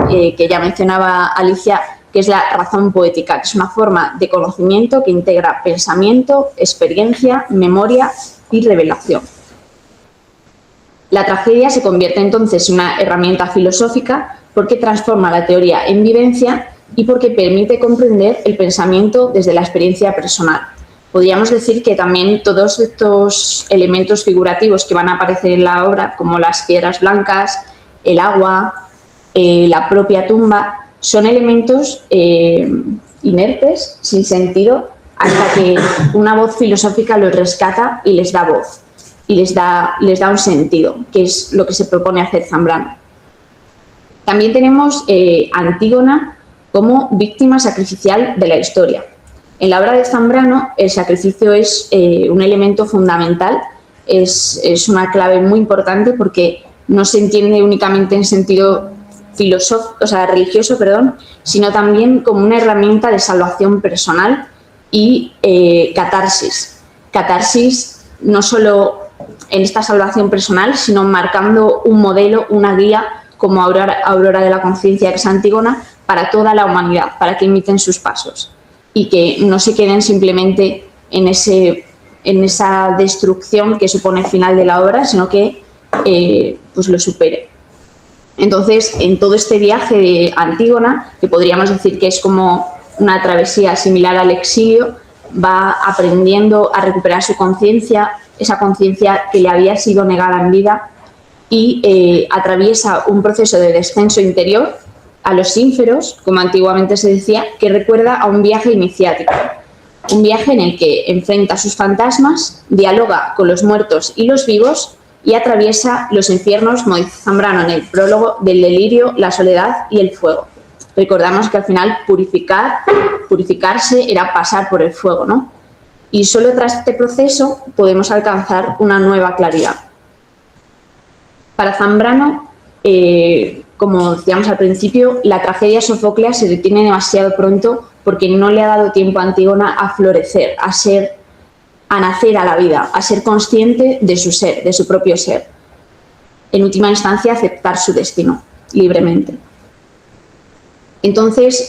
mencionaba Alicia, que es la razón poética, que es una forma de conocimiento que integra pensamiento, experiencia, memoria y revelación. La tragedia se convierte entonces en una herramienta filosófica porque transforma la teoría en vivencia y porque permite comprender el pensamiento desde la experiencia personal. Podríamos decir que también todos estos elementos figurativos que van a aparecer en la obra, como las piedras blancas, el agua, la propia tumba, son elementos inertes, sin sentido, hasta que una voz filosófica los rescata y les da voz, y les da un sentido, que es lo que se propone hacer Zambrano. También tenemos Antígona como víctima sacrificial de la historia. En la obra de Zambrano, el sacrificio es un elemento fundamental, es una clave muy importante porque no se entiende únicamente en sentido religioso, sino también como una herramienta de salvación personal y catarsis. Catarsis no solo en esta salvación personal, sino marcando un modelo, una guía, como Aurora de la Conciencia, que es Antígona, para toda la humanidad, para que imiten sus pasos y que no se queden simplemente en esa destrucción que supone el final de la obra, sino que pues lo supere. Entonces, en todo este viaje de Antígona, que podríamos decir que es como una travesía similar al exilio, va aprendiendo a recuperar su conciencia, esa conciencia que le había sido negada en vida, y atraviesa un proceso de descenso interior a los ínferos, como antiguamente se decía, que recuerda a un viaje iniciático, un viaje en el que enfrenta sus fantasmas, dialoga con los muertos y los vivos y atraviesa los infiernos, como dice Zambrano en el prólogo, del delirio, la soledad y el fuego. Recordamos que al final purificarse era pasar por el fuego, ¿no? Y solo tras este proceso podemos alcanzar una nueva claridad. Para Zambrano, como decíamos al principio, la tragedia sofoclea se detiene demasiado pronto porque no le ha dado tiempo a Antígona a florecer, a nacer a la vida, a ser consciente de su ser, de su propio ser. En última instancia, aceptar su destino libremente. Entonces,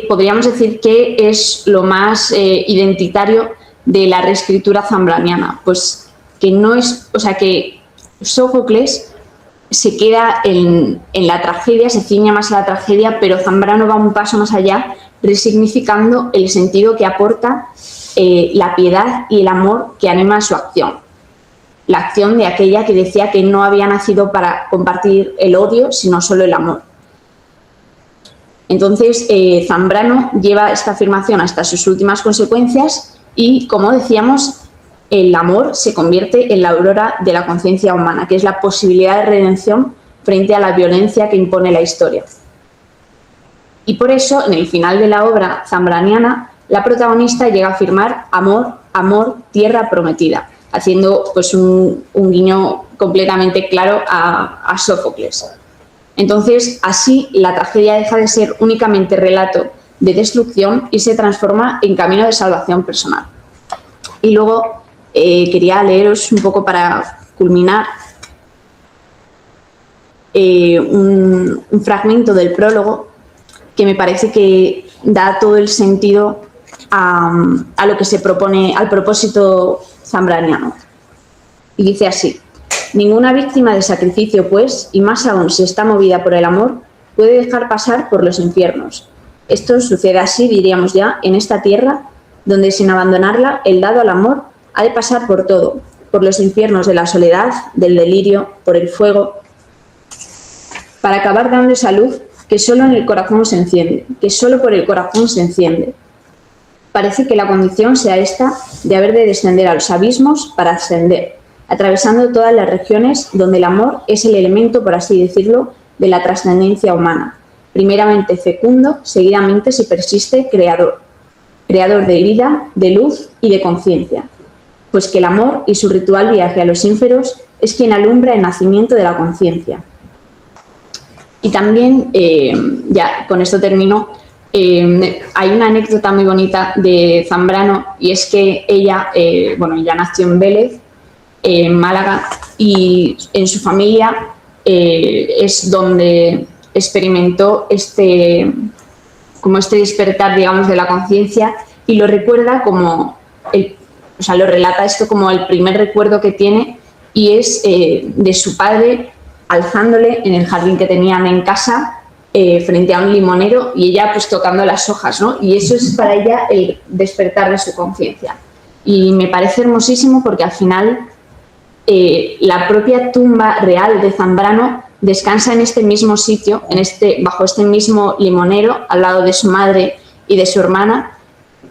podríamos decir que es lo más identitario de la reescritura zambraniana, pues que no es, o sea, que Sófocles se queda en la tragedia, se ciña más a la tragedia, pero Zambrano va un paso más allá, resignificando el sentido que aporta la piedad y el amor que anima su acción. La acción de aquella que decía que no había nacido para compartir el odio, sino solo el amor. Entonces, Zambrano lleva esta afirmación hasta sus últimas consecuencias y, como decíamos, el amor se convierte en la aurora de la conciencia humana, que es la posibilidad de redención frente a la violencia que impone la historia. Y por eso, en el final de la obra zambraniana, la protagonista llega a afirmar amor, amor, tierra prometida, haciendo pues un guiño completamente claro a Sófocles. Entonces, así, la tragedia deja de ser únicamente relato de destrucción y se transforma en camino de salvación personal. Y luego quería leeros un poco para culminar un fragmento del prólogo que me parece que da todo el sentido a lo que se propone, al propósito zambraniano. Y dice así: ninguna víctima de sacrificio, pues, y más aún si está movida por el amor, puede dejar pasar por los infiernos. Esto sucede así, diríamos ya, en esta tierra, donde sin abandonarla, el dado al amor ha de pasar por todo, por los infiernos de la soledad, del delirio, por el fuego, para acabar dando esa luz que solo en el corazón se enciende, que solo por el corazón se enciende. Parece que la condición sea esta de haber de descender a los abismos para ascender, atravesando todas las regiones donde el amor es el elemento, por así decirlo, de la trascendencia humana. Primeramente fecundo, seguidamente, si persiste, creador. Creador de vida, de luz y de conciencia. Pues que el amor y su ritual viaje a los ínferos es quien alumbra el nacimiento de la conciencia. Y también, ya con esto termino, hay una anécdota muy bonita de Zambrano, y es que ella nació en Vélez, en Málaga, y en su familia es donde experimentó este despertar, digamos, de la conciencia, y lo recuerda como, lo relata esto como el primer recuerdo que tiene, y es de su padre alzándole en el jardín que tenían en casa, frente a un limonero, y ella pues tocando las hojas, ¿no? Y eso es para ella el despertar de su conciencia. Y me parece hermosísimo porque al final la propia tumba real de Zambrano descansa en este mismo sitio, bajo este mismo limonero, al lado de su madre y de su hermana,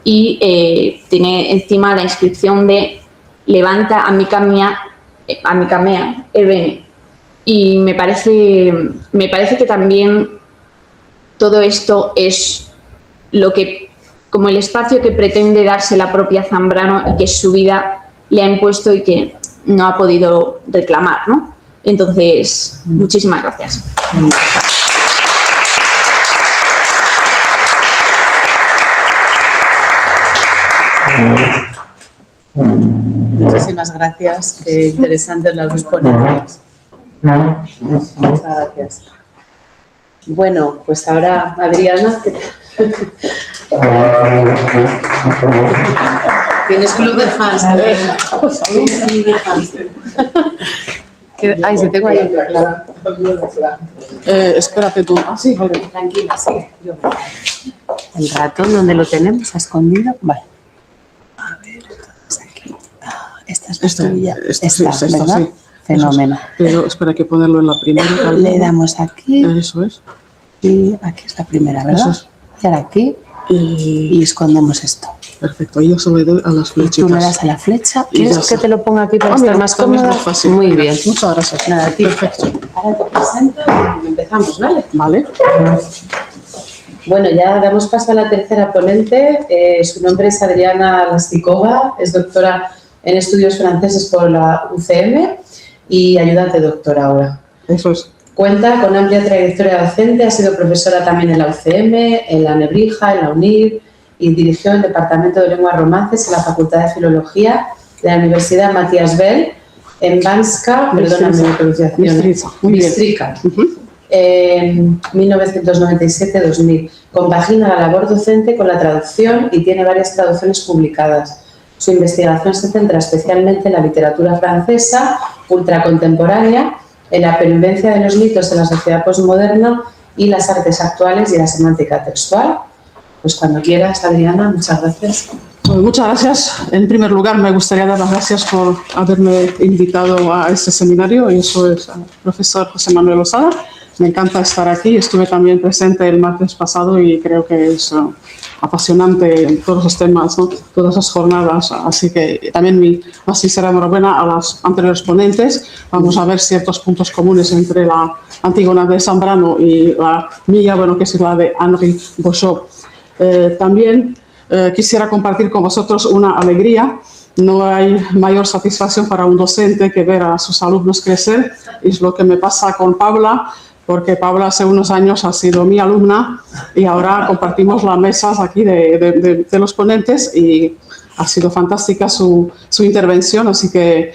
y tiene encima la inscripción de levanta amica mea, e bene. Y me parece que también todo esto es como el espacio que pretende darse la propia Zambrano y que su vida le ha impuesto y que no ha podido reclamar, ¿no? Entonces, muchísimas gracias. Muchísimas gracias. Qué interesantes las dos ponencias. Muchas gracias. Bueno, pues ahora, Adriana, tienes club de fans. Sí, de fans. Ay, si tengo ahí. Espérate tú. Sí, tranquila, sí. El ratón, ¿dónde lo tenemos? ¿Ha escondido? Vale. A ver, entonces aquí. Esta es la tuya. Esta, ¿verdad? Sí. Fenómeno. Pero espera, hay que ponerlo en la primera. Le damos aquí. Eso es. Y aquí es la primera, ¿verdad? Eso es. Y ahora aquí. Y escondemos esto. Perfecto. Y yo solo le doy a las flechitas. Tú le das a la flecha. ¿Quieres que te lo ponga aquí para estar más cómoda? Más fácil. Muy bien. Muchas gracias. Nada, tío. Perfecto. Ahora te presento y empezamos, ¿vale? Vale. Bueno, ya damos paso a la tercera ponente. Su nombre es Adriana Lastikova, es doctora en estudios franceses por la UCM y ayudante doctora ahora. Eso es. Cuenta con amplia trayectoria docente, ha sido profesora también en la UCM, en la Nebrija, en la UNIR y dirigió el Departamento de Lenguas Romances en la Facultad de Filología de la Universidad Matías Bell en Banska, perdóname la pronunciación, Bistrica, en 1997-2000. Compagina la labor docente con la traducción y tiene varias traducciones publicadas. Su investigación se centra especialmente en la literatura francesa ultracontemporánea, en la pervivencia de los mitos en la sociedad postmoderna y las artes actuales y la semántica textual. Pues cuando quieras, Adriana, muchas gracias. Pues muchas gracias. En primer lugar, me gustaría dar las gracias por haberme invitado a este seminario. Yo soy el profesor José Manuel Losada. Me encanta estar aquí. Estuve también presente el martes pasado y creo que es apasionante todos los temas, ¿no? Todas las jornadas. Así que también mi más sincera enhorabuena a las anteriores ponentes. Vamos a ver ciertos puntos comunes entre la Antígona de Zambrano y la mía, bueno, que es la de Henri Bouchot. También quisiera compartir con vosotros una alegría. No hay mayor satisfacción para un docente que ver a sus alumnos crecer. Es lo que me pasa con Paula, porque Paula hace unos años ha sido mi alumna y ahora compartimos las mesas aquí de los ponentes y ha sido fantástica su intervención. Así que,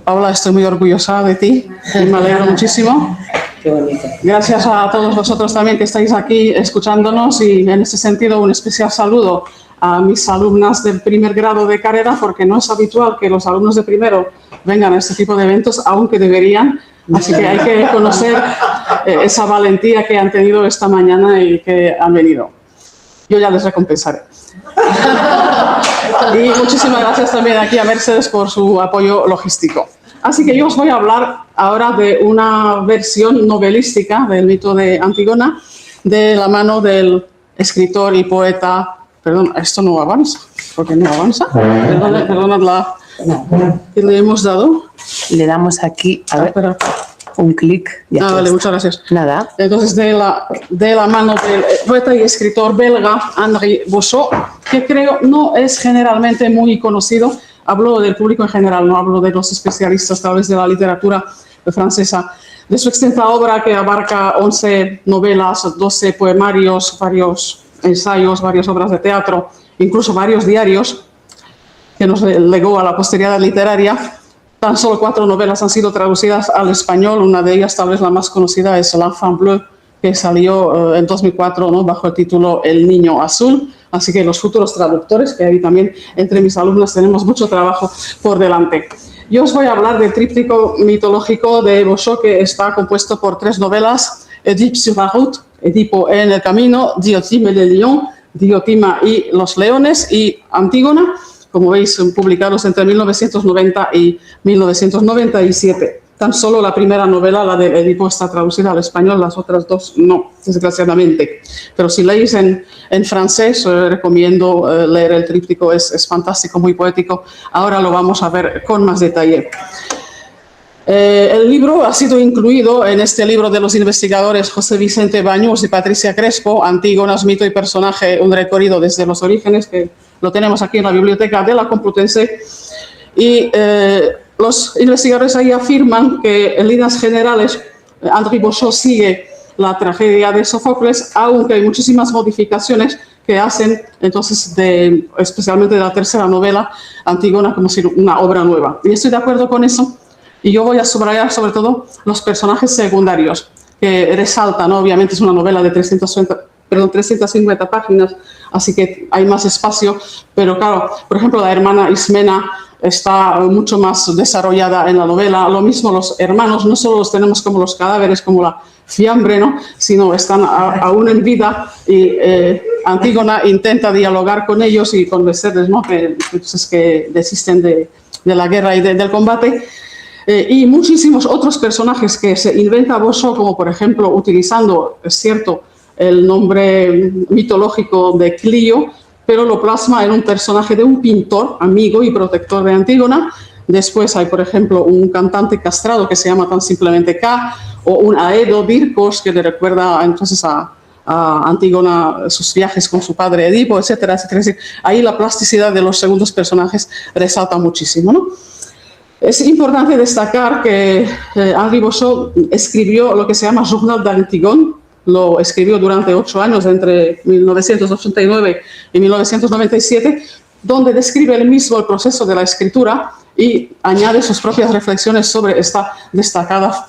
Paula, estoy muy orgullosa de ti y me alegro muchísimo. Qué bonito. Gracias a todos vosotros también que estáis aquí escuchándonos y en ese sentido un especial saludo a mis alumnas del primer grado de carrera, porque no es habitual que los alumnos de primero vengan a este tipo de eventos, aunque deberían. Así que hay que conocer esa valentía que han tenido esta mañana y que han venido. Yo ya les recompensaré. Y muchísimas gracias también aquí a Mercedes por su apoyo logístico. Así que yo os voy a hablar ahora de una versión novelística del mito de Antígona, de la mano del escritor y poeta. Perdón, esto no avanza. ¿Por qué no avanza? Perdonad la que le hemos dado. Le damos aquí, a ver, un clic. Vale, muchas gracias. Nada. Entonces, de la mano del poeta y escritor belga Henri Bouchot, que creo no es generalmente muy conocido. Hablo del público en general, no hablo de los especialistas tal vez de la literatura francesa. De su extensa obra que abarca 11 novelas, 12 poemarios, varios ensayos, varias obras de teatro, incluso varios diarios que nos legó a la posteridad literaria. Tan solo 4 novelas han sido traducidas al español. Una de ellas, tal vez la más conocida, es L'Enfant Bleu, que salió en 2004, ¿no?, bajo el título El Niño Azul. Así que los futuros traductores, que ahí también entre mis alumnos tenemos mucho trabajo por delante. Yo os voy a hablar del tríptico mitológico de Bouchot, que está compuesto por 3 novelas: Édipe sur la route, Edipo en el camino, Diotima et les lions, Diotima y los leones, y Antígona, como veis, publicados entre 1990 y 1997. Tan solo la primera novela, la de Edipo, está traducida al español, las otras 2 no, desgraciadamente. Pero si leéis en francés, recomiendo leer el tríptico, es fantástico, muy poético. Ahora lo vamos a ver con más detalle. El libro ha sido incluido en este libro de los investigadores José Vicente Bañús y Patricia Crespo, Antígonas, mito y personaje, un recorrido desde los orígenes, que lo tenemos aquí en la biblioteca de la Complutense. Y los investigadores ahí afirman que en líneas generales Henri Bouchot sigue la tragedia de Sófocles, aunque hay muchísimas modificaciones que hacen entonces especialmente de la tercera novela, Antígona, como si una obra nueva. Y estoy de acuerdo con eso, y yo voy a subrayar sobre todo los personajes secundarios que resaltan, ¿no? Obviamente es una novela de 350 páginas, así que hay más espacio, pero claro, por ejemplo, la hermana Ismena está mucho más desarrollada en la novela. Lo mismo los hermanos, no solo los tenemos como los cadáveres, como la fiambre, ¿no?, sino están aún en vida, y Antígona intenta dialogar con ellos y convencerles, ¿no?, que desisten de la guerra y del combate. Y muchísimos otros personajes que se inventa Bouchot, como por ejemplo utilizando, es cierto, el nombre mitológico de Clio, pero lo plasma en un personaje de un pintor, amigo y protector de Antígona. Después hay, por ejemplo, un cantante castrado que se llama tan simplemente K, o un Aedo Dircos, que le recuerda entonces a a Antígona sus viajes con su padre Edipo, etcétera, etcétera. Es decir, ahí la plasticidad de los segundos personajes resalta muchísimo, ¿no? Es importante destacar que Henri Bossuet escribió lo que se llama Journal d'Antigone, lo escribió durante 8 años, entre 1989 y 1997, donde describe él mismo el proceso de la escritura y añade sus propias reflexiones sobre esta destacada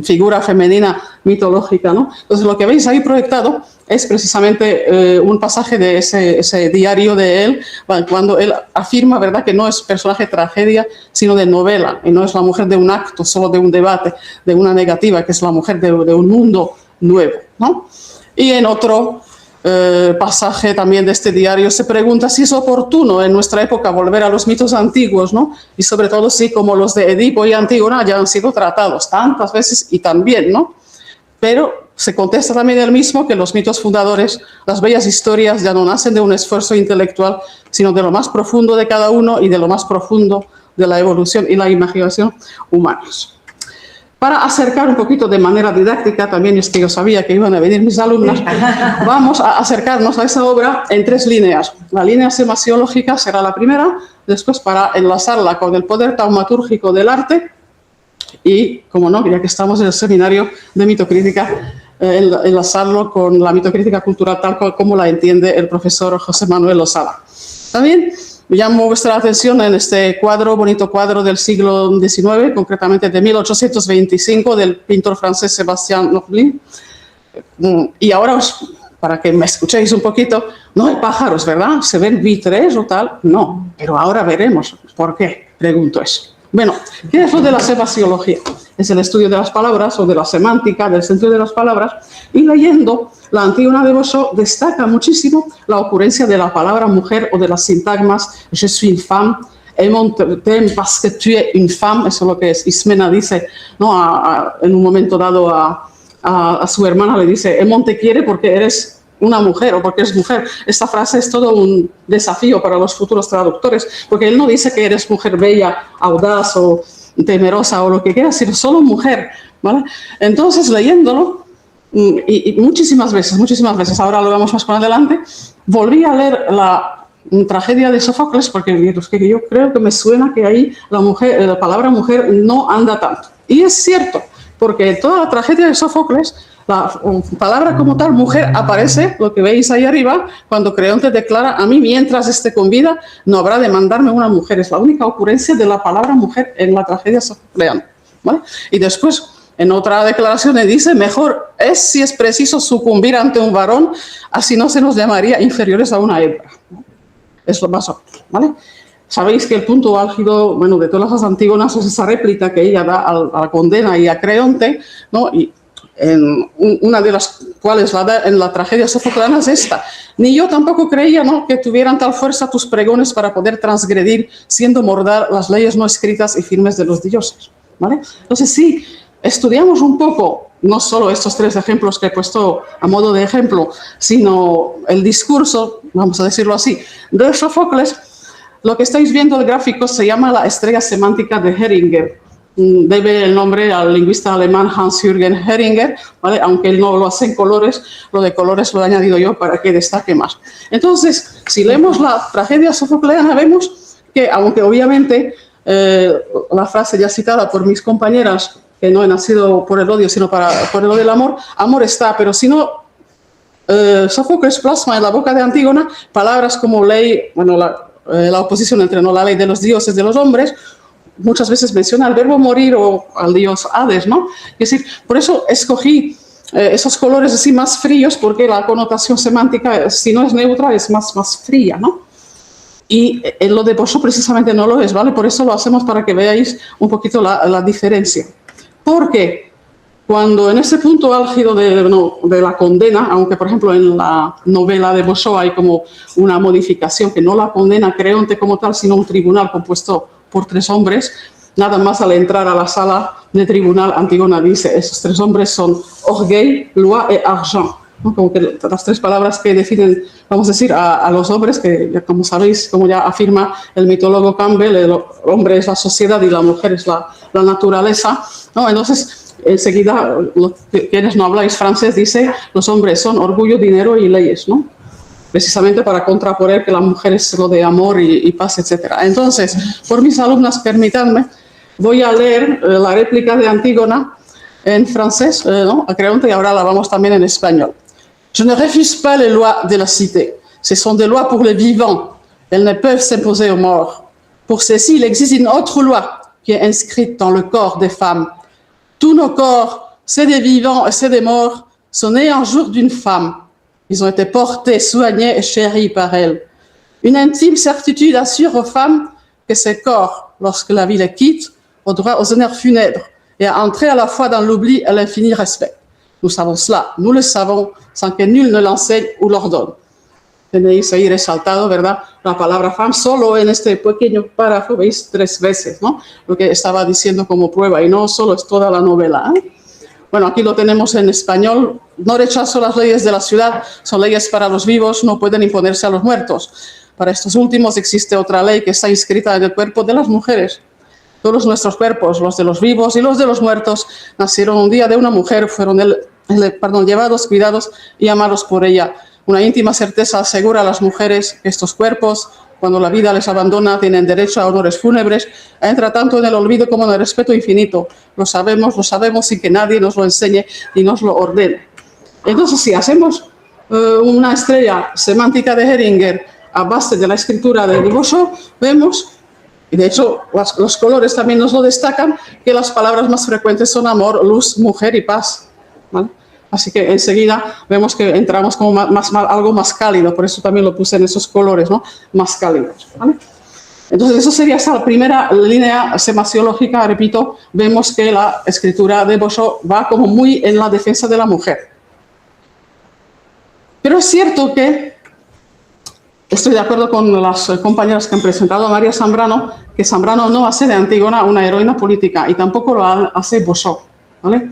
figura femenina mitológica, ¿no? Entonces, lo que veis ahí proyectado es precisamente un pasaje de ese diario de él, cuando él afirma, ¿verdad?, que no es personaje de tragedia, sino de novela, y no es la mujer de un acto, solo de un debate, de una negativa, que es la mujer de un mundo nuevo, ¿no? Y en otro pasaje también de este diario se pregunta si es oportuno en nuestra época volver a los mitos antiguos, ¿no? Y sobre todo si, como los de Edipo y Antígona, ya han sido tratados tantas veces y tan bien, ¿no? Pero se contesta también él mismo que los mitos fundadores, las bellas historias, ya no nacen de un esfuerzo intelectual, sino de lo más profundo de cada uno y de lo más profundo de la evolución y la imaginación humanas. Para acercar un poquito de manera didáctica, también es que yo sabía que iban a venir mis alumnas, vamos a acercarnos a esa obra en 3 líneas. La línea semasiológica será la primera, después para enlazarla con el poder taumatúrgico del arte y, como no, ya que estamos en el seminario de mitocrítica, enlazarlo con la mitocrítica cultural tal como la entiende el profesor José Manuel Losada. También llamo vuestra atención en este cuadro, bonito cuadro del siglo XIX, concretamente de 1825, del pintor francés Sébastien Norbly. Y ahora, para que me escuchéis un poquito, no hay pájaros, ¿verdad? ¿Se ven buitres o tal? No, pero ahora veremos. ¿Por qué? Pregunto eso. Bueno, ¿qué es lo de la semasiología? Es el estudio de las palabras o de la semántica, del sentido de las palabras, y leyendo la Antígona de Bossuet destaca muchísimo la ocurrencia de la palabra mujer o de las sintagmas je suis une femme, aimons t'aime parce que tu es une femme, eso es lo que es. Ismena dice, ¿no? En un momento dado a su hermana le dice, aimons te quiere porque eres una mujer o porque es mujer. Esta frase es todo un desafío para los futuros traductores, porque él no dice que eres mujer bella, audaz o temerosa o lo que quiera, sino solo mujer, ¿vale? Entonces, leyéndolo, y muchísimas veces, ahora lo vemos más por adelante, volví a leer la tragedia de Sófocles, porque yo creo que me suena que ahí la palabra mujer no anda tanto. Y es cierto, porque en toda la tragedia de Sófocles, la palabra como tal, mujer, aparece, lo que veis ahí arriba, cuando Creonte declara, a mí mientras esté con vida, no habrá de mandarme una mujer. Es la única ocurrencia de la palabra mujer en la tragedia sofocleana, ¿vale? Y después, en otra declaración, le dice, mejor es si es preciso sucumbir ante un varón, así no se nos llamaría inferiores a una hembra, ¿no? Es lo más obvio, ¿vale? Sabéis que el punto álgido, bueno, de todas las Antígonas es esa réplica que ella da a la Condena y a Creonte, ¿no? Y una de las cuales la da en la tragedia sofocleana es esta. Ni yo tampoco creía, ¿no?, que tuvieran tal fuerza tus pregones para poder transgredir, siendo mordar las leyes no escritas y firmes de los dioses, ¿vale? Entonces, sí, estudiamos un poco, no solo estos 3 ejemplos que he puesto a modo de ejemplo, sino el discurso, vamos a decirlo así, de Sófocles. Lo que estáis viendo el gráfico se llama la estrella semántica de Heringer. Debe el nombre al lingüista alemán Hans-Jürgen Heringer, ¿vale? Aunque él no lo hace en colores, lo de colores lo he añadido yo para que destaque más. Entonces, si leemos la tragedia sofocleana, vemos que, aunque obviamente la frase ya citada por mis compañeras, que no he nacido por el odio, sino por el odio del amor, amor está, pero si no, Sófocles plasma en la boca de Antígona palabras como ley, bueno, la oposición entre la ley de los dioses de los hombres. Muchas veces menciona el verbo morir o al dios Hades, ¿no? Es decir, por eso escogí esos colores así más fríos, porque la connotación semántica, si no es neutra, es más fría, ¿no? Y en lo de Bossuet precisamente no lo es, ¿vale? Por eso lo hacemos para que veáis un poquito la diferencia. Porque cuando en ese punto álgido de la condena, aunque por ejemplo en la novela de Bossuet hay como una modificación que no la condena Creonte como tal, sino un tribunal compuesto por 3 hombres, nada más al entrar a la sala de tribunal, Antígona dice, esos 3 hombres son orgueil, loi et argent, ¿no? Como que las 3 palabras que definen, vamos a decir, a los hombres, que ya, como sabéis, como ya afirma el mitólogo Campbell, el hombre es la sociedad y la mujer es la naturaleza, ¿no? Entonces, enseguida, quienes no habláis francés, dice, los hombres son orgullo, dinero y leyes, ¿no? Precisamente para contraponer que la mujer es lo de amor y paz, etc. Entonces, por mis alumnas, permítanme, voy a leer la réplica de Antígona en francés, ¿no? Creonte, y ahora la vamos también en español. Je ne refuse pas les lois de la cité. Ce sont des lois pour les vivants. Elles ne peuvent s'imposer aux morts. Pour ceci, il existe une autre loi qui est inscrite dans le corps des femmes. Tous nos corps, ceux des vivants et ceux des morts, sont nés un jour d'une femme. Ils ont été portés, soignés et chéris par elle. Une intime certitude assure aux femmes que ces corps, lorsque la vie les quitte, ont droit aux honneurs funèbres et à entrer à la fois dans l'oubli et l'infini respect. Nous savons cela, nous le savons, sans que nul ne l'enseigne ou l'ordonne. Tenéis ahí resaltado, ¿verdad?, la palabra femme, solo en este pequeño párrafo, veis 3 veces, ¿no?, lo que estaba diciendo como prueba, y no solo es toda la novela, ¿eh? Bueno, aquí lo tenemos en español. No rechazo las leyes de la ciudad, son leyes para los vivos, no pueden imponerse a los muertos. Para estos últimos existe otra ley que está inscrita en el cuerpo de las mujeres. Todos nuestros cuerpos, los de los vivos y los de los muertos, nacieron un día de una mujer, fueron llevados, cuidados y amados por ella. Una íntima certeza asegura a las mujeres que estos cuerpos, cuando la vida les abandona, tienen derecho a honores fúnebres, entra tanto en el olvido como en el respeto infinito. Lo sabemos sin que nadie nos lo enseñe y nos lo ordene. Entonces, si hacemos una estrella semántica de Heringer a base de la escritura de Beauchamp, vemos, y de hecho los colores también nos lo destacan, que las palabras más frecuentes son amor, luz, mujer y paz, ¿vale? Así que enseguida vemos que entramos como algo más cálido, por eso también lo puse en esos colores, ¿no?, más cálidos, ¿vale? Entonces, eso sería esta primera línea semasiológica. Repito, vemos que la escritura de Beauchamp va como muy en la defensa de la mujer. Pero es cierto que estoy de acuerdo con las compañeras que han presentado a María Zambrano, que Zambrano no hace de Antígona una heroína política y tampoco lo hace Beauchamp, ¿vale?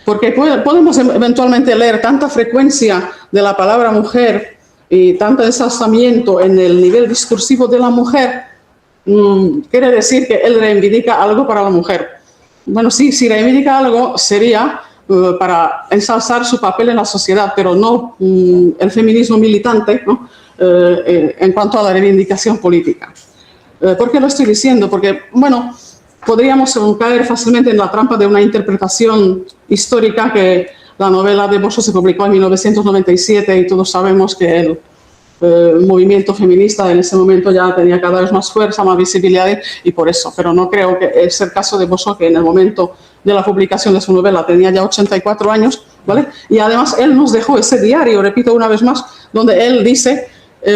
Porque podemos eventualmente leer tanta frecuencia de la palabra mujer y tanto ensalzamiento en el nivel discursivo de la mujer, quiere decir que él reivindica algo para la mujer. Bueno, sí, si reivindica algo sería para ensalzar su papel en la sociedad, pero no el feminismo militante, ¿no?, en cuanto a la reivindicación política. ¿Por qué lo estoy diciendo? Porque, bueno, podríamos caer fácilmente en la trampa de una interpretación histórica, que la novela de Beauchamp se publicó en 1997 y todos sabemos que el movimiento feminista en ese momento ya tenía cada vez más fuerza, más visibilidad, y por eso, pero no creo que es el caso de Beauchamp, que en el momento de la publicación de su novela tenía ya 84 años, ¿vale? Y además él nos dejó ese diario, repito una vez más, donde él dice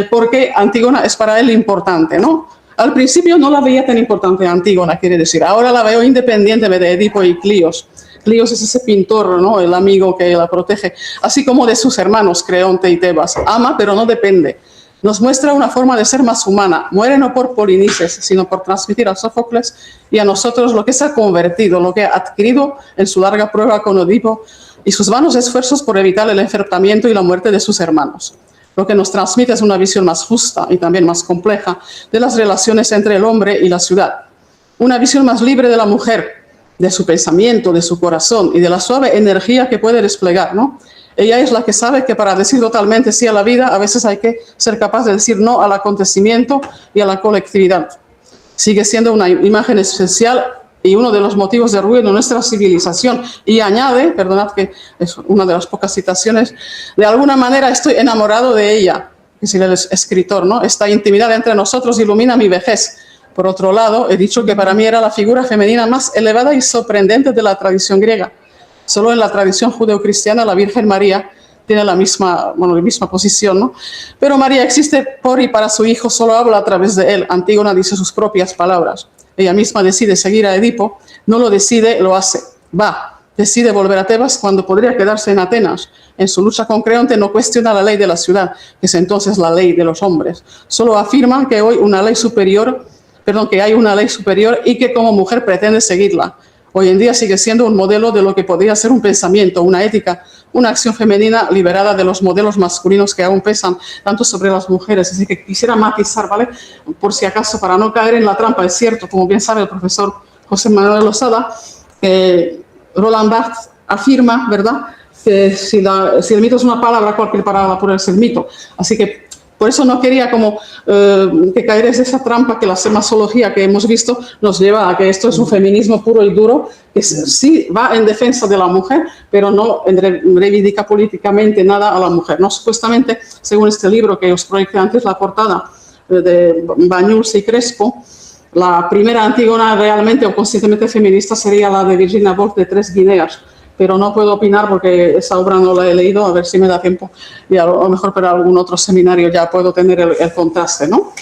por qué Antígona es para él importante, ¿no? Al principio no la veía tan importante Antígona, quiere decir, ahora la veo independiente de Edipo y Cleos. Cleos es ese pintor, ¿no?, el amigo que la protege, así como de sus hermanos Creonte y Tebas. Ama, pero no depende. Nos muestra una forma de ser más humana. Muere no por Polinices, sino por transmitir a Sófocles y a nosotros lo que se ha convertido, lo que ha adquirido en su larga prueba con Edipo y sus vanos esfuerzos por evitar el enfrentamiento y la muerte de sus hermanos. Lo que nos transmite es una visión más justa y también más compleja de las relaciones entre el hombre y la ciudad. Una visión más libre de la mujer, de su pensamiento, de su corazón y de la suave energía que puede desplegar, ¿no? Ella es la que sabe que para decir totalmente sí a la vida, a veces hay que ser capaz de decir no al acontecimiento y a la colectividad. Sigue siendo una imagen esencial y uno de los motivos de ruido de nuestra civilización. Y añade, perdonad que es una de las pocas citaciones, de alguna manera estoy enamorado de ella, es el escritor, ¿no? Esta intimidad entre nosotros ilumina mi vejez. Por otro lado, he dicho que para mí era la figura femenina más elevada y sorprendente de la tradición griega. Solo en la tradición judeocristiana la Virgen María tiene la misma posición, ¿no? Pero María existe por y para su hijo, solo habla a través de él. Antígona dice sus propias palabras. Ella misma decide seguir a Edipo, no lo decide, lo hace. Va, decide volver a Tebas cuando podría quedarse en Atenas. En su lucha con Creonte no cuestiona la ley de la ciudad, que es entonces la ley de los hombres. Solo afirma que hay una ley superior y que como mujer pretende seguirla. Hoy en día sigue siendo un modelo de lo que podría ser un pensamiento, una ética, una acción femenina liberada de los modelos masculinos que aún pesan tanto sobre las mujeres. Así que quisiera matizar, ¿vale?, por si acaso, para no caer en la trampa. Es cierto, como bien sabe el profesor José Manuel Losada, que Roland Barthes afirma, ¿verdad?, que si el mito es una palabra, cualquier palabra puede ser mito. Así que por eso no quería como que caer en esa trampa que la semasología que hemos visto nos lleva a que esto es un feminismo puro y duro, que sí va en defensa de la mujer, pero no reivindica políticamente nada a la mujer, ¿no? Supuestamente, según este libro que os proyecté antes, la portada de Bañuls y Crespo, la primera Antígona realmente o conscientemente feminista sería la de Virginia Woolf de 3 Guineas, pero no puedo opinar porque esa obra no la he leído, a ver si me da tiempo y a lo mejor para algún otro seminario ya puedo tener el contraste, ¿no?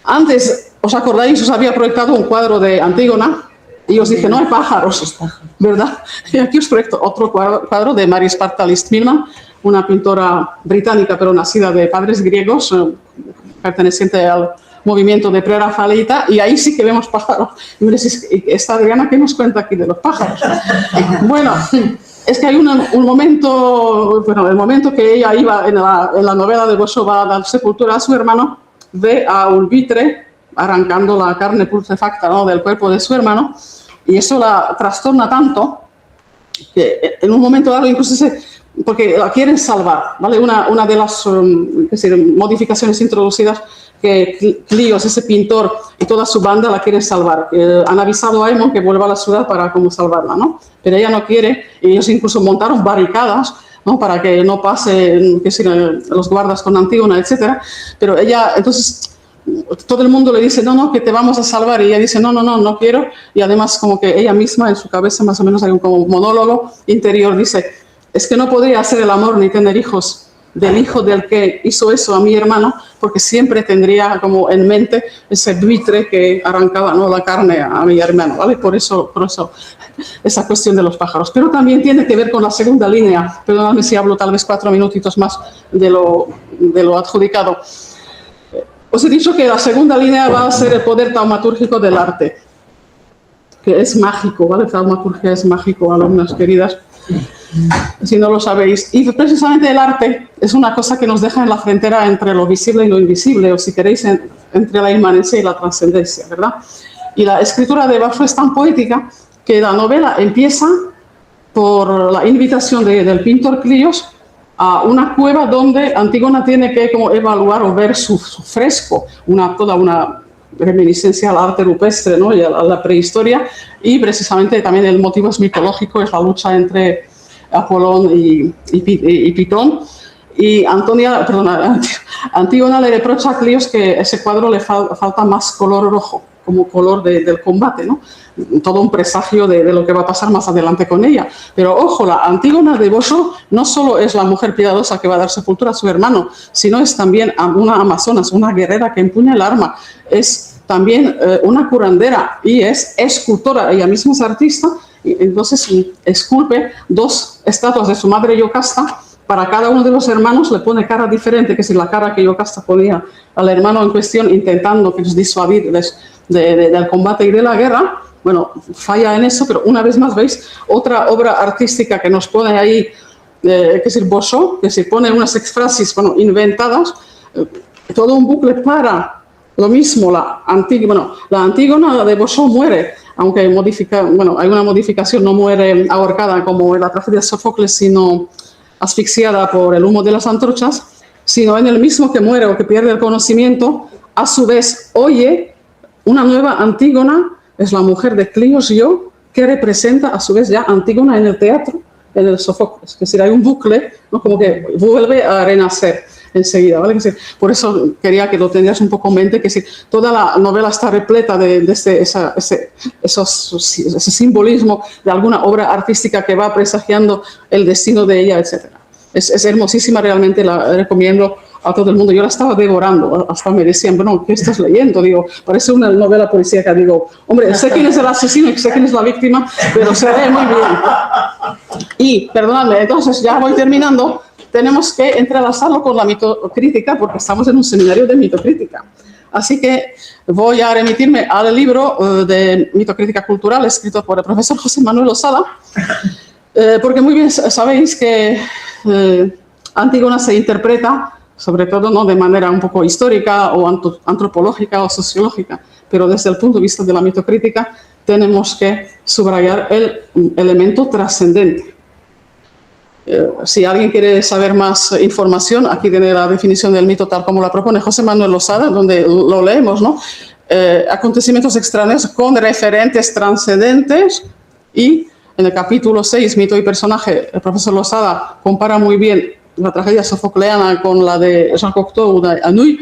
Antes, ¿os acordáis? Os había proyectado un cuadro de Antígona y os dije, no hay pájaros, ¿verdad? Y aquí os proyecto otro cuadro de Mary Sparta List-Milman, una pintora británica pero nacida de padres griegos, perteneciente al movimiento de prerrafaelita, y ahí sí que vemos pájaros. Y me decís, esta Adriana, ¿qué nos cuenta aquí de los pájaros? Bueno, es que hay un momento, bueno, el momento que ella iba en la novela de Bosho, va a dar sepultura a su hermano, ve a un buitre arrancando la carne putrefacta, ¿no?, del cuerpo de su hermano, y eso la trastorna tanto que en un momento dado incluso porque la quieren salvar, ¿vale? Una de las modificaciones introducidas que Cleos, ese pintor, y toda su banda la quieren salvar. Han avisado a Aemon que vuelva a la ciudad para como salvarla, ¿no? Pero ella no quiere, y ellos incluso montaron barricadas, ¿no?, para que no pasen los guardas con Antígona, etc. Pero ella, entonces, todo el mundo le dice, no, que te vamos a salvar, y ella dice, no quiero, y además como que ella misma en su cabeza más o menos hay un como monólogo interior, dice, es que no podría hacer el amor ni tener hijos del hijo del que hizo eso a mi hermano, porque siempre tendría como en mente ese buitre que arrancaba, ¿no?, la carne a mi hermano, ¿vale? Por eso esa cuestión de los pájaros. Pero también tiene que ver con la segunda línea, perdóname si hablo tal vez 4 minutitos más de lo adjudicado. Os he dicho que la segunda línea va a ser el poder taumatúrgico del arte, que es mágico, ¿vale? Taumaturgia es mágico, alumnas queridas, si no lo sabéis. Y precisamente el arte es una cosa que nos deja en la frontera entre lo visible y lo invisible, o si queréis, entre la inmanencia y la trascendencia, ¿verdad? Y la escritura de Bafo es tan poética que la novela empieza por la invitación del pintor Cleos a una cueva donde Antígona tiene que como evaluar o ver su fresco, toda una reminiscencia al arte rupestre, ¿no?, y a la prehistoria, y precisamente también el motivo es mitológico, es la lucha entre Apolón y Pitón. Y Antígona le reprocha a Cleos que ese cuadro le falta más color rojo, como color del combate, ¿no? Todo un presagio de lo que va a pasar más adelante con ella. Pero ojo, la Antígona de Bosho no solo es la mujer piadosa que va a dar sepultura a su hermano, sino es también una amazonas, una guerrera que empuña el arma, es también una curandera y es escultora, ella misma es artista, y entonces esculpe 2 estatuas de su madre Yocasta. Para cada uno de los hermanos le pone cara diferente, que es la cara que Yocasta ponía al hermano en cuestión, intentando disuadirles del combate y de la guerra. Bueno, falla en eso, pero una vez más veis otra obra artística que nos pone ahí, que es el Bosho, que se pone unas exfrasis, bueno, inventadas, todo un bucle para lo mismo. La Antígona de Bosho muere, aunque hay una modificación, no muere ahorcada como en la tragedia de Sófocles, sino asfixiada por el humo de las antorchas, sino en el mismo que muere o que pierde el conocimiento, a su vez oye una nueva Antígona, es la mujer de Cleos que representa a su vez ya Antígona en el teatro, en el Sófocles. Es decir, hay un bucle, ¿no?, como que vuelve a renacer enseguida, ¿vale? Es decir, por eso quería que lo tendrías un poco en mente, que si toda la novela está repleta de ese simbolismo de alguna obra artística que va presagiando el destino de ella, etc. Es hermosísima, realmente la recomiendo a todo el mundo. Yo la estaba devorando, hasta me decían, bueno, ¿qué estás leyendo? Digo, parece una novela policíaca. Digo, hombre, sé quién es el asesino y sé quién es la víctima, pero se lee muy bien. Y, perdóname, entonces ya voy terminando. Tenemos que entrelazarlo con la mitocrítica, porque estamos en un seminario de mitocrítica. Así que voy a remitirme al libro de mitocrítica cultural escrito por el profesor José Manuel Osada, porque muy bien sabéis que Antígona se interpreta, sobre todo no de manera un poco histórica o antropológica o sociológica, pero desde el punto de vista de la mitocrítica, tenemos que subrayar el elemento trascendente. Si alguien quiere saber más información, aquí tiene la definición del mito tal como la propone José Manuel Losada, donde lo leemos, ¿no? Acontecimientos extraños con referentes trascendentes, y en el capítulo 6, mito y personaje, el profesor Losada compara muy bien la tragedia sofocleana con la de Jean Cocteau de Anouilh.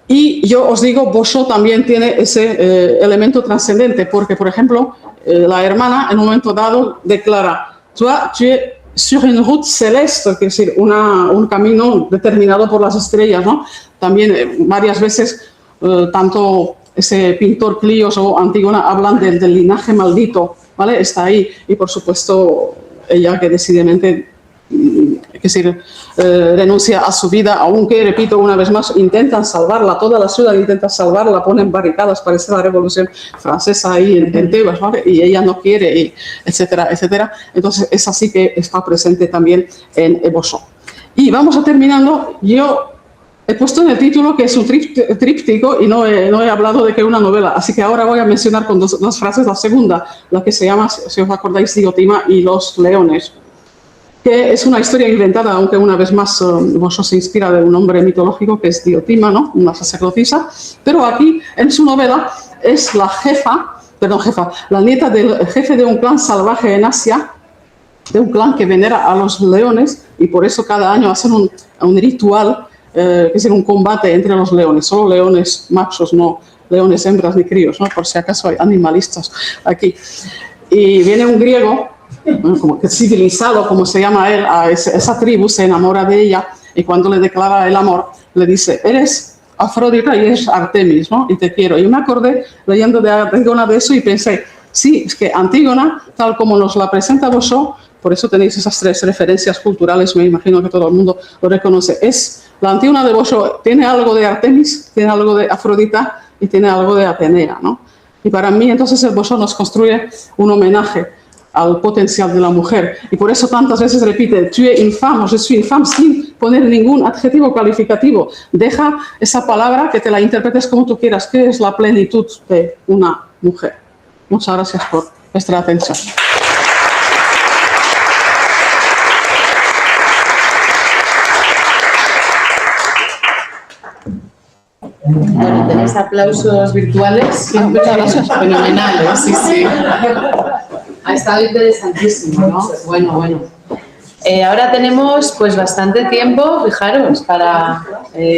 Y yo os digo, Bossuet también tiene ese elemento trascendente, porque, por ejemplo, la hermana en un momento dado declara: tu es sur une route céleste, es decir, un camino determinado por las estrellas, ¿no? También varias veces, tanto ese pintor Cleos o Antígona hablan del linaje maldito, ¿vale? Está ahí, y por supuesto ella que decididamente renuncia a su vida, aunque, repito una vez más, intentan salvarla, toda la ciudad intenta salvarla, ponen barricadas, parece la Revolución Francesa ahí en Tebas, ¿vale? Y ella no quiere, y etcétera, etcétera. Entonces es así que está presente también en Bossuet. Y vamos a terminando. Yo he puesto en el título que es un tríptico y no he hablado de que es una novela, así que ahora voy a mencionar con dos frases la segunda, la que se llama, si os acordáis, Diotima y los leones, que es una historia inventada, aunque una vez más Bossuet se inspira de un hombre mitológico que es Diotima, ¿no? Una sacerdotisa, pero aquí en su novela es la nieta del jefe de un clan salvaje en Asia, de un clan que venera a los leones, y por eso cada año hacen un ritual, que es un combate entre los leones, solo leones machos, no leones hembras ni críos, ¿no? Por si acaso hay animalistas aquí. Y viene un griego, como que civilizado, como se llama él, a esa tribu, se enamora de ella, y cuando le declara el amor, le dice: eres Afrodita y eres Artemis, ¿no? Y te quiero. Y me acordé, leyendo de Antígona, de eso, y pensé, sí, es que Antígona, tal como nos la presenta Bossuet, por eso tenéis esas tres referencias culturales, me imagino que todo el mundo lo reconoce, es la Antígona de Bossuet, tiene algo de Artemis, tiene algo de Afrodita y tiene algo de Atenea, ¿no? Y para mí, entonces, el Bossuet nos construye un homenaje al potencial de la mujer, y por eso tantas veces repite: tu es infame, je suis infame, sin poner ningún adjetivo calificativo. Deja esa palabra que te la interpretes como tú quieras, que es la plenitud de una mujer. Muchas gracias por vuestra atención. Bueno, tenéis aplausos virtuales, siempre fenomenales, sí, sí. Ha estado interesantísimo, ¿no? Bueno. Ahora tenemos pues bastante tiempo, fijaros, para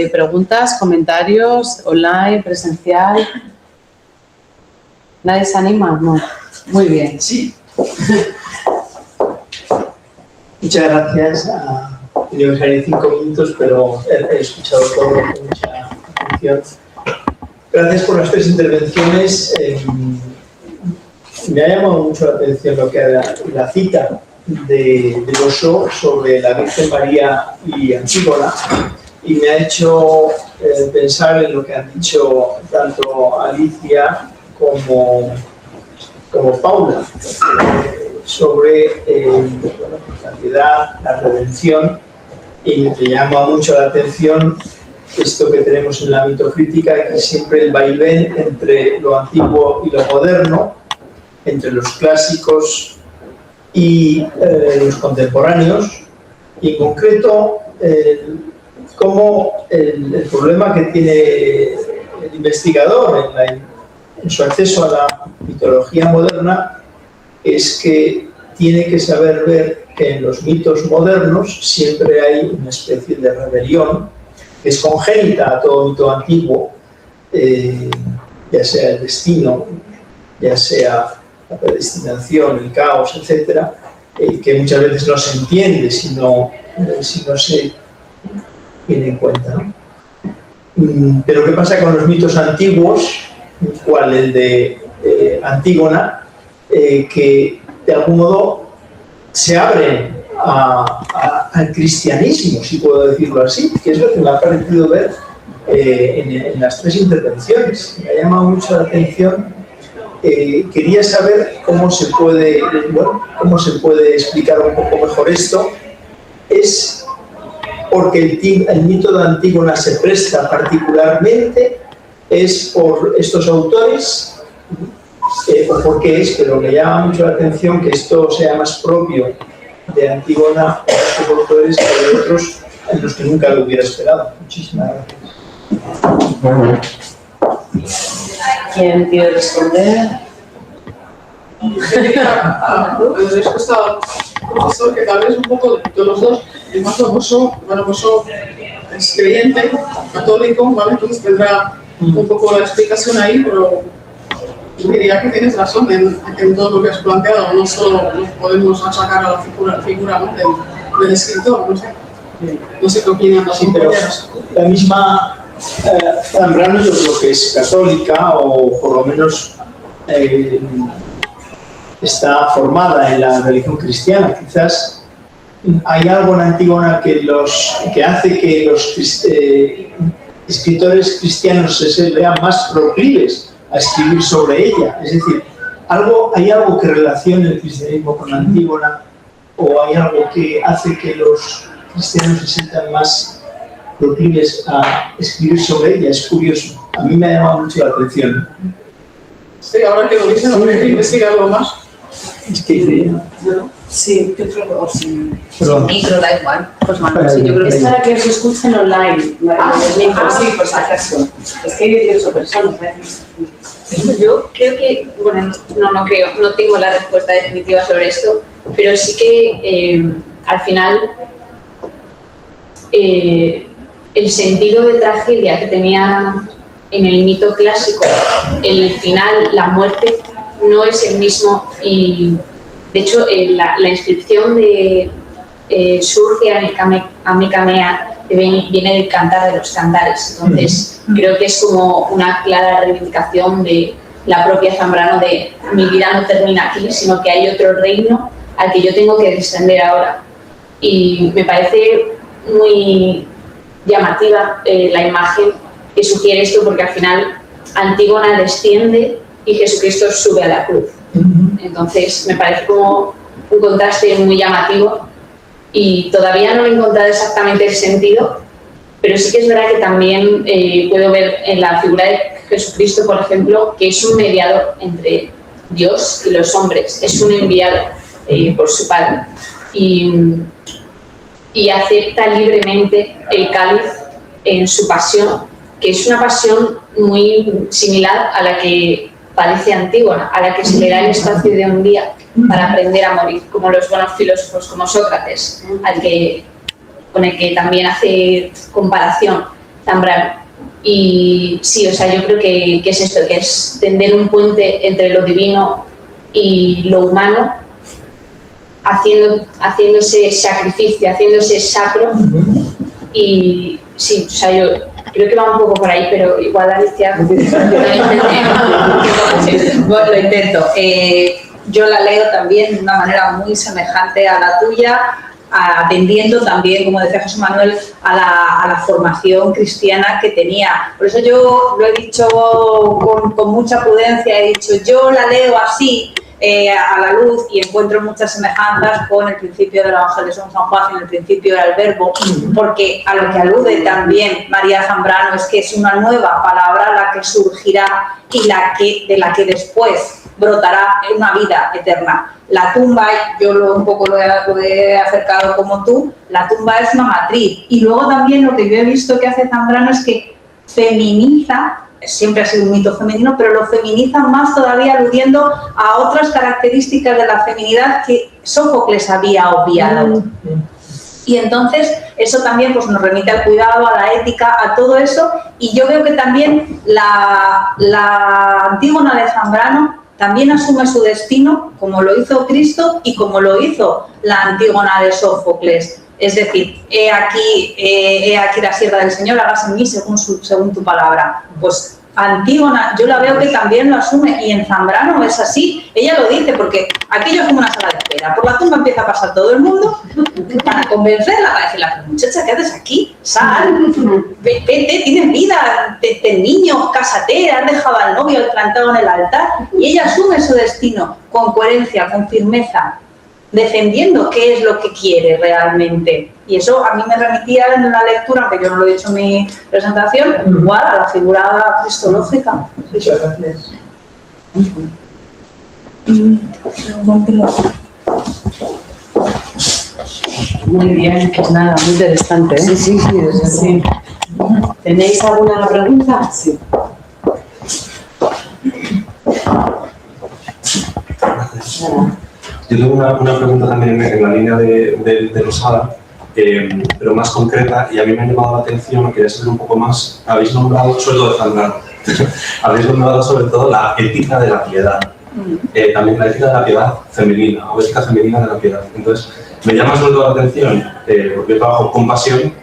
preguntas, comentarios, online, presencial. ¿Nadie se anima? No. Muy bien. Sí. Muchas gracias. Yo dejaré 5 minutos, pero he escuchado todo con mucha atención. Gracias por las 3 intervenciones. Me ha llamado mucho la atención lo que era la cita de Bossuet sobre la Virgen María y Antígona, y me ha hecho pensar en lo que han dicho tanto Alicia como Paula sobre la piedad, la redención, y me llama mucho la atención esto que tenemos en la mitocrítica, que es siempre el vaivén entre lo antiguo y lo moderno, entre los clásicos y los contemporáneos, y en concreto cómo el problema que tiene el investigador en su acceso a la mitología moderna es que tiene que saber ver que en los mitos modernos siempre hay una especie de rebelión que es congénita a todo mito antiguo, ya sea el destino, ya sea la predestinación, el caos, etcétera, que muchas veces no se entiende si no se tiene en cuenta, ¿no? Pero ¿qué pasa con los mitos antiguos, cual el de Antígona, que de algún modo se abren al cristianismo, si puedo decirlo así, que es lo que me ha parecido ver en las 3 intervenciones? Me ha llamado mucho la atención. Quería saber cómo se puede explicar un poco mejor esto. Es porque el mito de Antígona se presta particularmente, es por estos autores, o por qué es, pero me llama mucho la atención que esto sea más propio de Antígona o de autores que de otros en los que nunca lo hubiera esperado. Muchísimas gracias. ¿Quién quiere responder? Respuesta al profesor, que tal vez un poco de los dos, el más famoso, bueno, Bosso es creyente, católico, ¿vale? Entonces tendrá un poco la explicación ahí, pero diría que tienes razón en todo lo que has planteado, no solo nos podemos achacar a la figura ¿no? del escritor, no sé qué opinan los compañeros. La misma Zambrano yo creo que es católica o por lo menos está formada en la religión cristiana. Quizás hay algo en Antígona que hace que los escritores cristianos se vean más proclives a escribir sobre ella. Es decir, hay algo que relacione el cristianismo con Antígona, o hay algo que hace que los cristianos se sientan más proclives a escribir sobre ella. Es curioso. A mí me ha llamado mucho la atención. Sí, ahora que lo dicen, habría que investigar algo más. Es que Sí, yo creo que o sin micro, da igual. Pues Manuel, sí, yo creo que es para que os escuchen online. Sí, por si acaso. Es que hay 18 personas. Yo creo que, bueno, no tengo la respuesta definitiva sobre esto, pero sí que al final el sentido de tragedia que tenía en el mito clásico, el final, la muerte, no es el mismo y de hecho la inscripción de surge Amecamea viene del Cantar de los Cantares, entonces creo que es como una clara reivindicación de la propia Zambrano de mi vida no termina aquí, sino que hay otro reino al que yo tengo que descender ahora. Y me parece muy llamativa la imagen que sugiere esto, porque al final Antígona desciende y Jesucristo sube a la cruz. Entonces me parece como un contraste muy llamativo y todavía no he encontrado exactamente el sentido, pero sí que es verdad que también puedo ver en la figura de Jesucristo, por ejemplo, que es un mediador entre Dios y los hombres, es un enviado por su Padre y acepta libremente el cáliz en su pasión, que es una pasión muy similar a la que padece Antígona, a la que se le da el espacio de un día para aprender a morir, como los buenos filósofos como Sócrates, con el que también hace comparación Zambrano. Y sí, o sea, yo creo que es esto, que es tender un puente entre lo divino y lo humano, haciéndose sacrificio, haciéndose sacro. Y sí, o sea, yo creo que va un poco por ahí, pero igual Alicia... Bueno, lo intento. Yo la leo también de una manera muy semejante a la tuya, atendiendo también, como decía José Manuel, a la formación cristiana que tenía. Por eso yo lo he dicho con mucha prudencia, he dicho, yo la leo así, a la luz, y encuentro muchas semejanzas con el principio del Evangelio de San Juan, en el principio del Verbo, porque a lo que alude también María Zambrano es que es una nueva palabra la que surgirá y de la que después brotará una vida eterna. La tumba, yo un poco lo he acercado como tú, la tumba es una matriz. Y luego también lo que yo he visto que hace Zambrano es que feminiza, siempre ha sido un mito femenino, pero lo feminiza más todavía aludiendo a otras características de la feminidad que Sófocles había obviado. Y entonces eso también pues, nos remite al cuidado, a la ética, a todo eso. Y yo veo que también la Antígona de Zambrano también asume su destino, como lo hizo Cristo y como lo hizo la Antígona de Sófocles. Es decir, he aquí la sierva del Señor, hágase en mí según tu palabra. Pues Antígona, yo la veo que también lo asume, y en Zambrano es así. Ella lo dice, porque aquello es como una sala de espera. Por la tumba empieza a pasar todo el mundo para convencerla, para decirle, muchacha, ¿qué haces aquí? Sal, vete, tienes vida, ten niños, cásate, has dejado al novio plantado en el altar. Y ella asume su destino con coherencia, con firmeza, defendiendo qué es lo que quiere realmente. Y eso a mí me remitía en la lectura, aunque yo no lo he dicho en mi presentación, igual a la figura cristológica. Muchas gracias. Muy bien, pues nada, muy interesante, ¿eh? Sí, desde Sí. ¿Tenéis alguna pregunta? Sí. Yo tengo una pregunta también en la línea de Rosada, pero más concreta, y a mí me ha llamado la atención, quería saber un poco más. Habéis nombrado, sobre todo de Zambrano, habéis nombrado sobre todo la ética de la piedad, también la ética de la piedad femenina, o ética femenina de la piedad. Entonces, me llama sobre todo la atención, porque yo trabajo con compasión,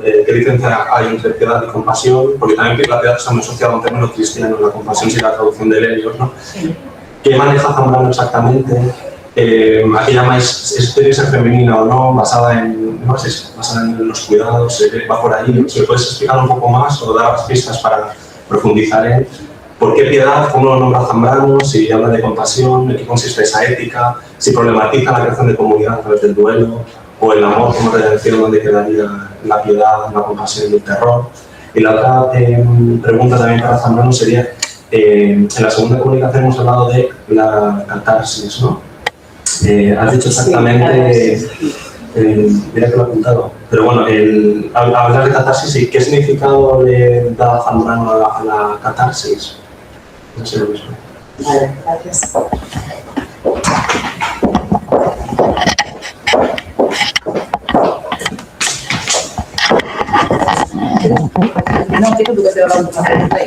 qué diferencia hay entre piedad y compasión, porque también la piedad está muy asociada a un término cristiano, la compasión sí la traducción de Helios, ¿no? Sí. ¿Qué maneja Zambrano exactamente? ¿A qué llamáis tiene que ser femenina o no? Basada en los cuidados, va por ahí. Si me puedes explicar un poco más o dar las pistas para profundizar en por qué piedad, cómo lo nombra Zambrano, si habla de compasión, en qué consiste esa ética, si problematiza la creación de comunidad a través del duelo, o el amor como redención, donde quedaría la piedad, la compasión y el terror. Y la otra pregunta también para Zambrano sería, en la segunda comunicación hemos hablado de la catarsis, ¿no? Has dicho exactamente, mira que lo he apuntado, pero bueno, hablar de catarsis, ¿y qué significado le da Zambrano a la catarsis? No sé lo mismo. Vale, gracias. No, quiero que te lo haga una pregunta.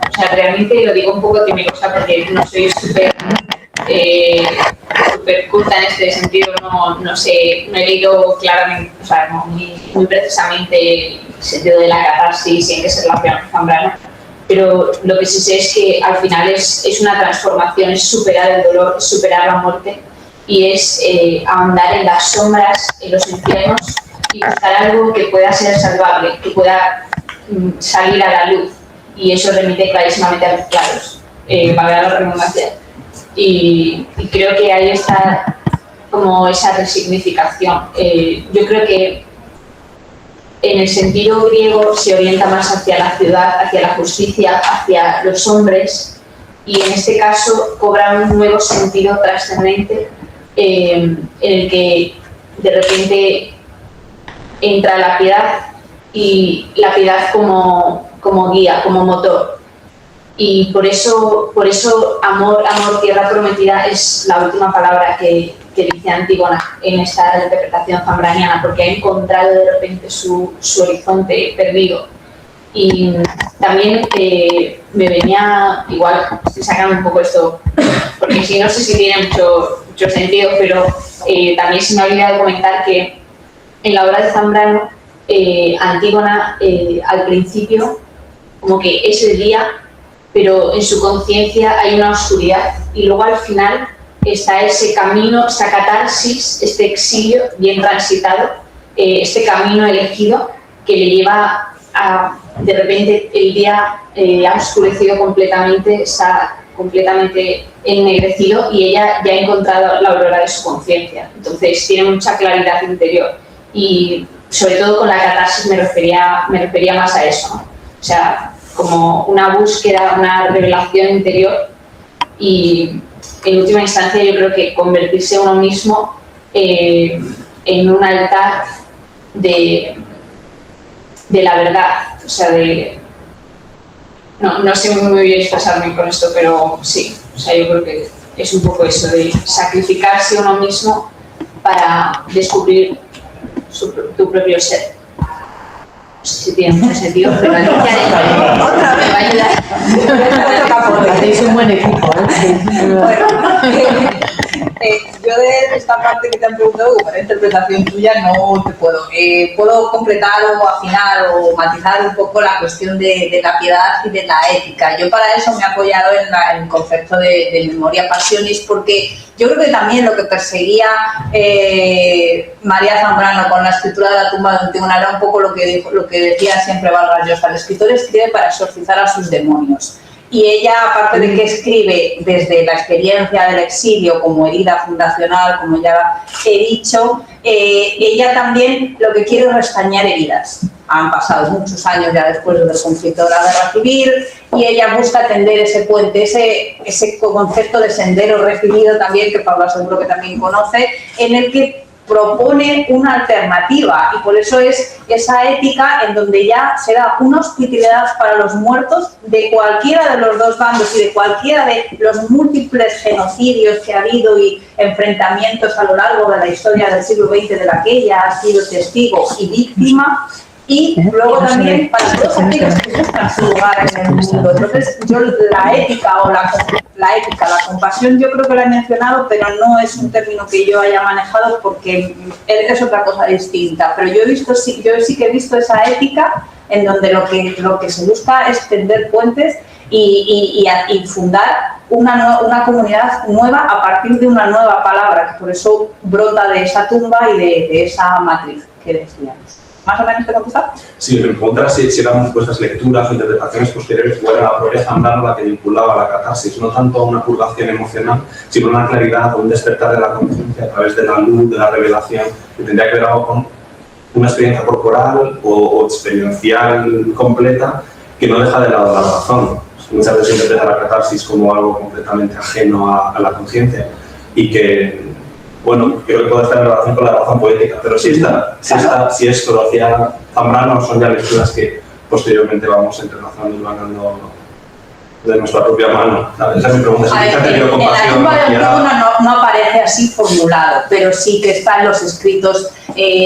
O sea, realmente lo digo un poco temerosa porque no soy súper culta en este sentido, no sé, no he leído claramente, o sea, no, muy precisamente el sentido de la catarsis y en qué se relaciona con Zambrano, pero lo que sí sé es que al final es una transformación, es superar el dolor, es superar la muerte y es ahondar en las sombras, en los infiernos y buscar algo que pueda ser salvable, que pueda salir a la luz, y eso remite clarísimamente a los claros, valga la redundancia. Y creo que ahí está como esa resignificación. Yo creo que en el sentido griego se orienta más hacia la ciudad, hacia la justicia, hacia los hombres, y en este caso cobra un nuevo sentido trascendente en el que de repente entra la piedad, y la piedad como guía, como motor. Y por eso amor, tierra prometida es la última palabra que dice Antígona en esta interpretación zambraniana, porque ha encontrado de repente su horizonte perdido. Y también me venía, igual estoy sacando un poco esto, porque si no sé si tiene mucho sentido, pero también se me ha olvidado comentar que en la obra de Zambrano, Antígona al principio como que es el día, pero en su conciencia hay una oscuridad, y luego al final está ese camino, esta catarsis, este exilio bien transitado, este camino elegido que le lleva a, de repente el día ha oscurecido completamente, está completamente ennegrecido y ella ya ha encontrado la aurora de su conciencia. Entonces tiene mucha claridad interior, y sobre todo con la catarsis me refería más a eso, ¿no? O sea, como una búsqueda, una revelación interior, y en última instancia yo creo que convertirse uno mismo en un altar de la verdad, o sea, no sé muy bien expresarme con esto, pero sí, o sea, yo creo que es un poco eso, de sacrificarse uno mismo para descubrir tu propio ser. No sé si tiene mucho sentido, pero otra vez me va a ayudar. Hacéis un buen equipo, ¿eh? Yo de esta parte que te han preguntado, como la interpretación tuya, no te puedo. Puedo completar o afinar o matizar un poco la cuestión de la piedad y de la ética. Yo para eso me he apoyado en el concepto de memoria passionis, porque yo creo que también lo que perseguía María Zambrano con la escritura de la tumba de Antígona era un poco lo que decía siempre Vargas Llosa: el escritor escribe para exorcizar a sus demonios. Y ella, aparte de que escribe desde la experiencia del exilio como herida fundacional, como ya he dicho, ella también lo que quiere es restañar heridas. Han pasado muchos años ya después del conflicto de la guerra civil, y ella busca tender ese puente, ese concepto de sendero recibido también, que Paula seguro que también conoce, en el que propone una alternativa, y por eso es esa ética en donde ya se da una hospitalidad para los muertos de cualquiera de los dos bandos y de cualquiera de los múltiples genocidios que ha habido y enfrentamientos a lo largo de la historia del siglo XX de la que ella ha sido testigo y víctima, y luego también para todos aquellos que buscan su lugar en el mundo. Entonces, yo la ética, la compasión, yo creo que la he mencionado, pero no es un término que yo haya manejado porque es otra cosa distinta. Pero yo sí que he visto esa ética en donde lo que se busca es tender puentes y fundar una comunidad nueva a partir de una nueva palabra, que por eso brota de esa tumba y de esa matriz que decíamos. ¿Más o menos te gusta? Sí, me preguntas si eran vuestras lecturas o interpretaciones posteriores o era la propia Zambrano la que vinculaba la catarsis, no tanto a una purgación emocional, sino una claridad o un despertar de la conciencia a través de la luz, de la revelación, que tendría que ver algo con una experiencia corporal o experiencial completa que no deja de lado la razón. Muchas veces se interpreta la catarsis como algo completamente ajeno a la conciencia y que, bueno, creo que puede estar en relación con la razón poética, pero si esto lo hacía Zambrano, son ya lecturas que posteriormente vamos entrelazando y ganando de nuestra propia mano. Esa es mi pregunta. En la tumba de Antígona no aparece así formulado, pero sí que está en los escritos,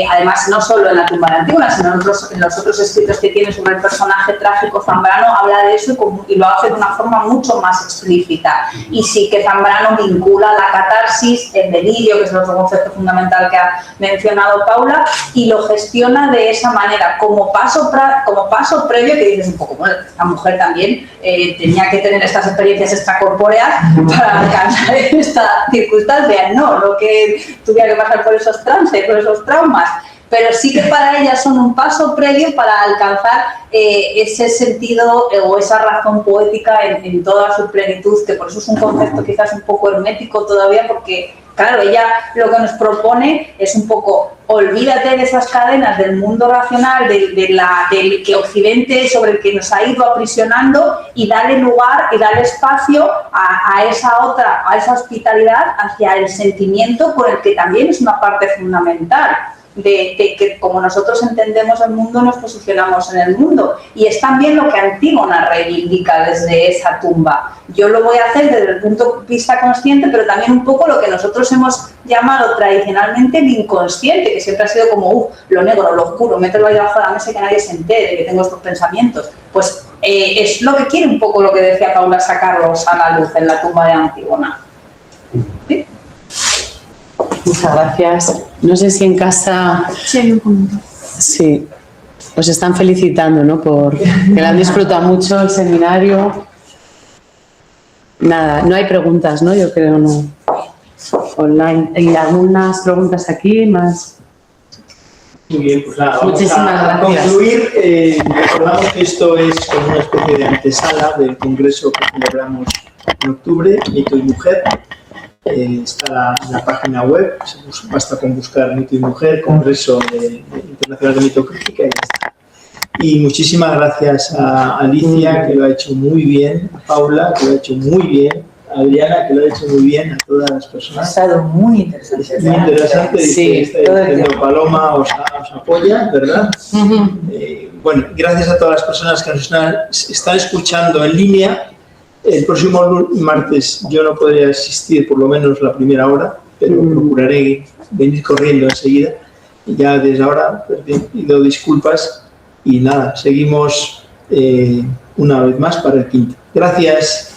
además no solo en la tumba de Antígona, sino en los otros escritos que tiene sobre el personaje trágico. Zambrano habla de eso y lo hace de una forma mucho más explícita. Y sí que Zambrano vincula la catarsis, el delirio, que es el otro concepto fundamental que ha mencionado Paula, y lo gestiona de esa manera, como paso previo, que dices un poco, bueno, la mujer también tenía que tener estas experiencias extracorpóreas para alcanzar esta circunstancia, no, lo que tuviera que pasar por esos trances, por esos traumas, pero sí que para ella son un paso previo para alcanzar ese sentido o esa razón poética en toda su plenitud, que por eso es un concepto quizás un poco hermético todavía, porque claro, ella lo que nos propone es un poco, olvídate de esas cadenas del mundo racional, del que Occidente, sobre el que nos ha ido aprisionando, y dale lugar y dale espacio a esa hospitalidad hacia el sentimiento, por el que también es una parte fundamental de que como nosotros entendemos el mundo, nos posicionamos en el mundo. Y es también lo que Antígona reivindica desde esa tumba. Yo lo voy a hacer desde el punto de vista consciente, pero también un poco lo que nosotros hemos llamado tradicionalmente el inconsciente, que siempre ha sido como lo negro, lo oscuro, mételo ahí debajo de la mesa y que nadie se entere que tengo estos pensamientos. Pues es lo que quiere un poco lo que decía Paula, sacarlos a la luz en la tumba de Antígona. ¿Sí? Muchas gracias. No sé si en casa... Sí, hay un comentario. Sí, os están felicitando, ¿no? Porque la han disfrutado mucho el seminario. Nada, no hay preguntas, ¿no? Yo creo, no. Online. ¿Hay algunas preguntas aquí más? Muy bien, pues nada, vamos Muchísimas a gracias. concluir. Recordamos que esto es como una especie de antesala del congreso que celebramos en octubre, Mito y Mujer. Está en la página web, basta con buscar Mito y Mujer, Congreso Internacional de Mitocrítica, y ya está. Y muchísimas gracias a Alicia, que lo ha hecho muy bien, a Paula, que lo ha hecho muy bien, a Adriana, que lo ha hecho muy bien, a todas las personas. Ha estado muy interesante. Muy interesante, Sí, está diciendo Paloma os apoya, ¿verdad? Bueno, gracias a todas las personas que nos están escuchando en línea. El próximo martes yo no podré asistir, por lo menos la primera hora, pero procuraré venir corriendo enseguida. Y ya desde ahora pido disculpas y nada, seguimos una vez más para el quinto. Gracias.